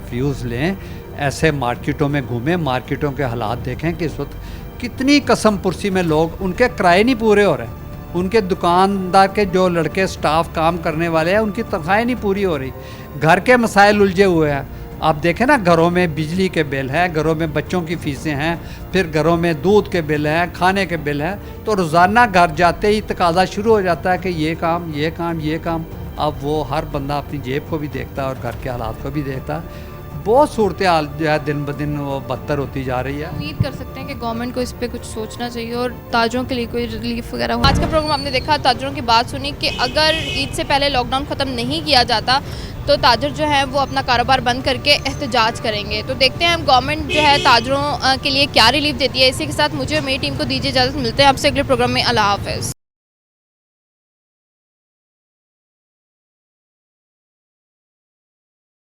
व्यूज़ लें, ऐसे मार्केटों में घूमें, मार्केटों के हालात देखें कि इस वक्त कितनी कसम पुरसी में लोग, उनके किराए नहीं पूरे हो रहे, उनके दुकानदार के जो लड़के स्टाफ काम करने वाले हैं उनकी तनख्वाहें नहीं पूरी हो रही, घर के मसाइल उलझे हुए हैं। आप देखें ना, घरों में बिजली के बिल हैं, घरों में बच्चों की फ़ीसें हैं, फिर घरों में दूध के बिल हैं, खाने के बिल हैं। तो रोज़ाना घर जाते ही तकाज़ा शुरू हो जाता है कि ये काम ये काम ये काम। अब वो हर बंदा अपनी जेब को भी देखता है और घर के हालात को भी देखता है। बहुत सूरत हाल जो है दिन ब दिन वो बदतर होती जा रही है। उम्मीद कर सकते हैं कि गवर्नमेंट को इस पे कुछ सोचना चाहिए और ताजरों के लिए कोई रिलीफ वगैरह हो। आज का प्रोग्राम हमने देखा, ताजरों की बात सुनी कि अगर ईद से पहले लॉकडाउन ख़त्म नहीं किया जाता तो ताजर जो है वो अपना कारोबार बंद करके एहतजाज करेंगे। तो देखते हैं हम गवर्नमेंट जो है ताजरों के लिए क्या रिलीफ देती है। इसी के साथ मुझे और मेरी टीम को दीजिए इजाज़त। मिलते हैं आपसे अगले प्रोग्राम में। अल्लाह हाफ़िज़।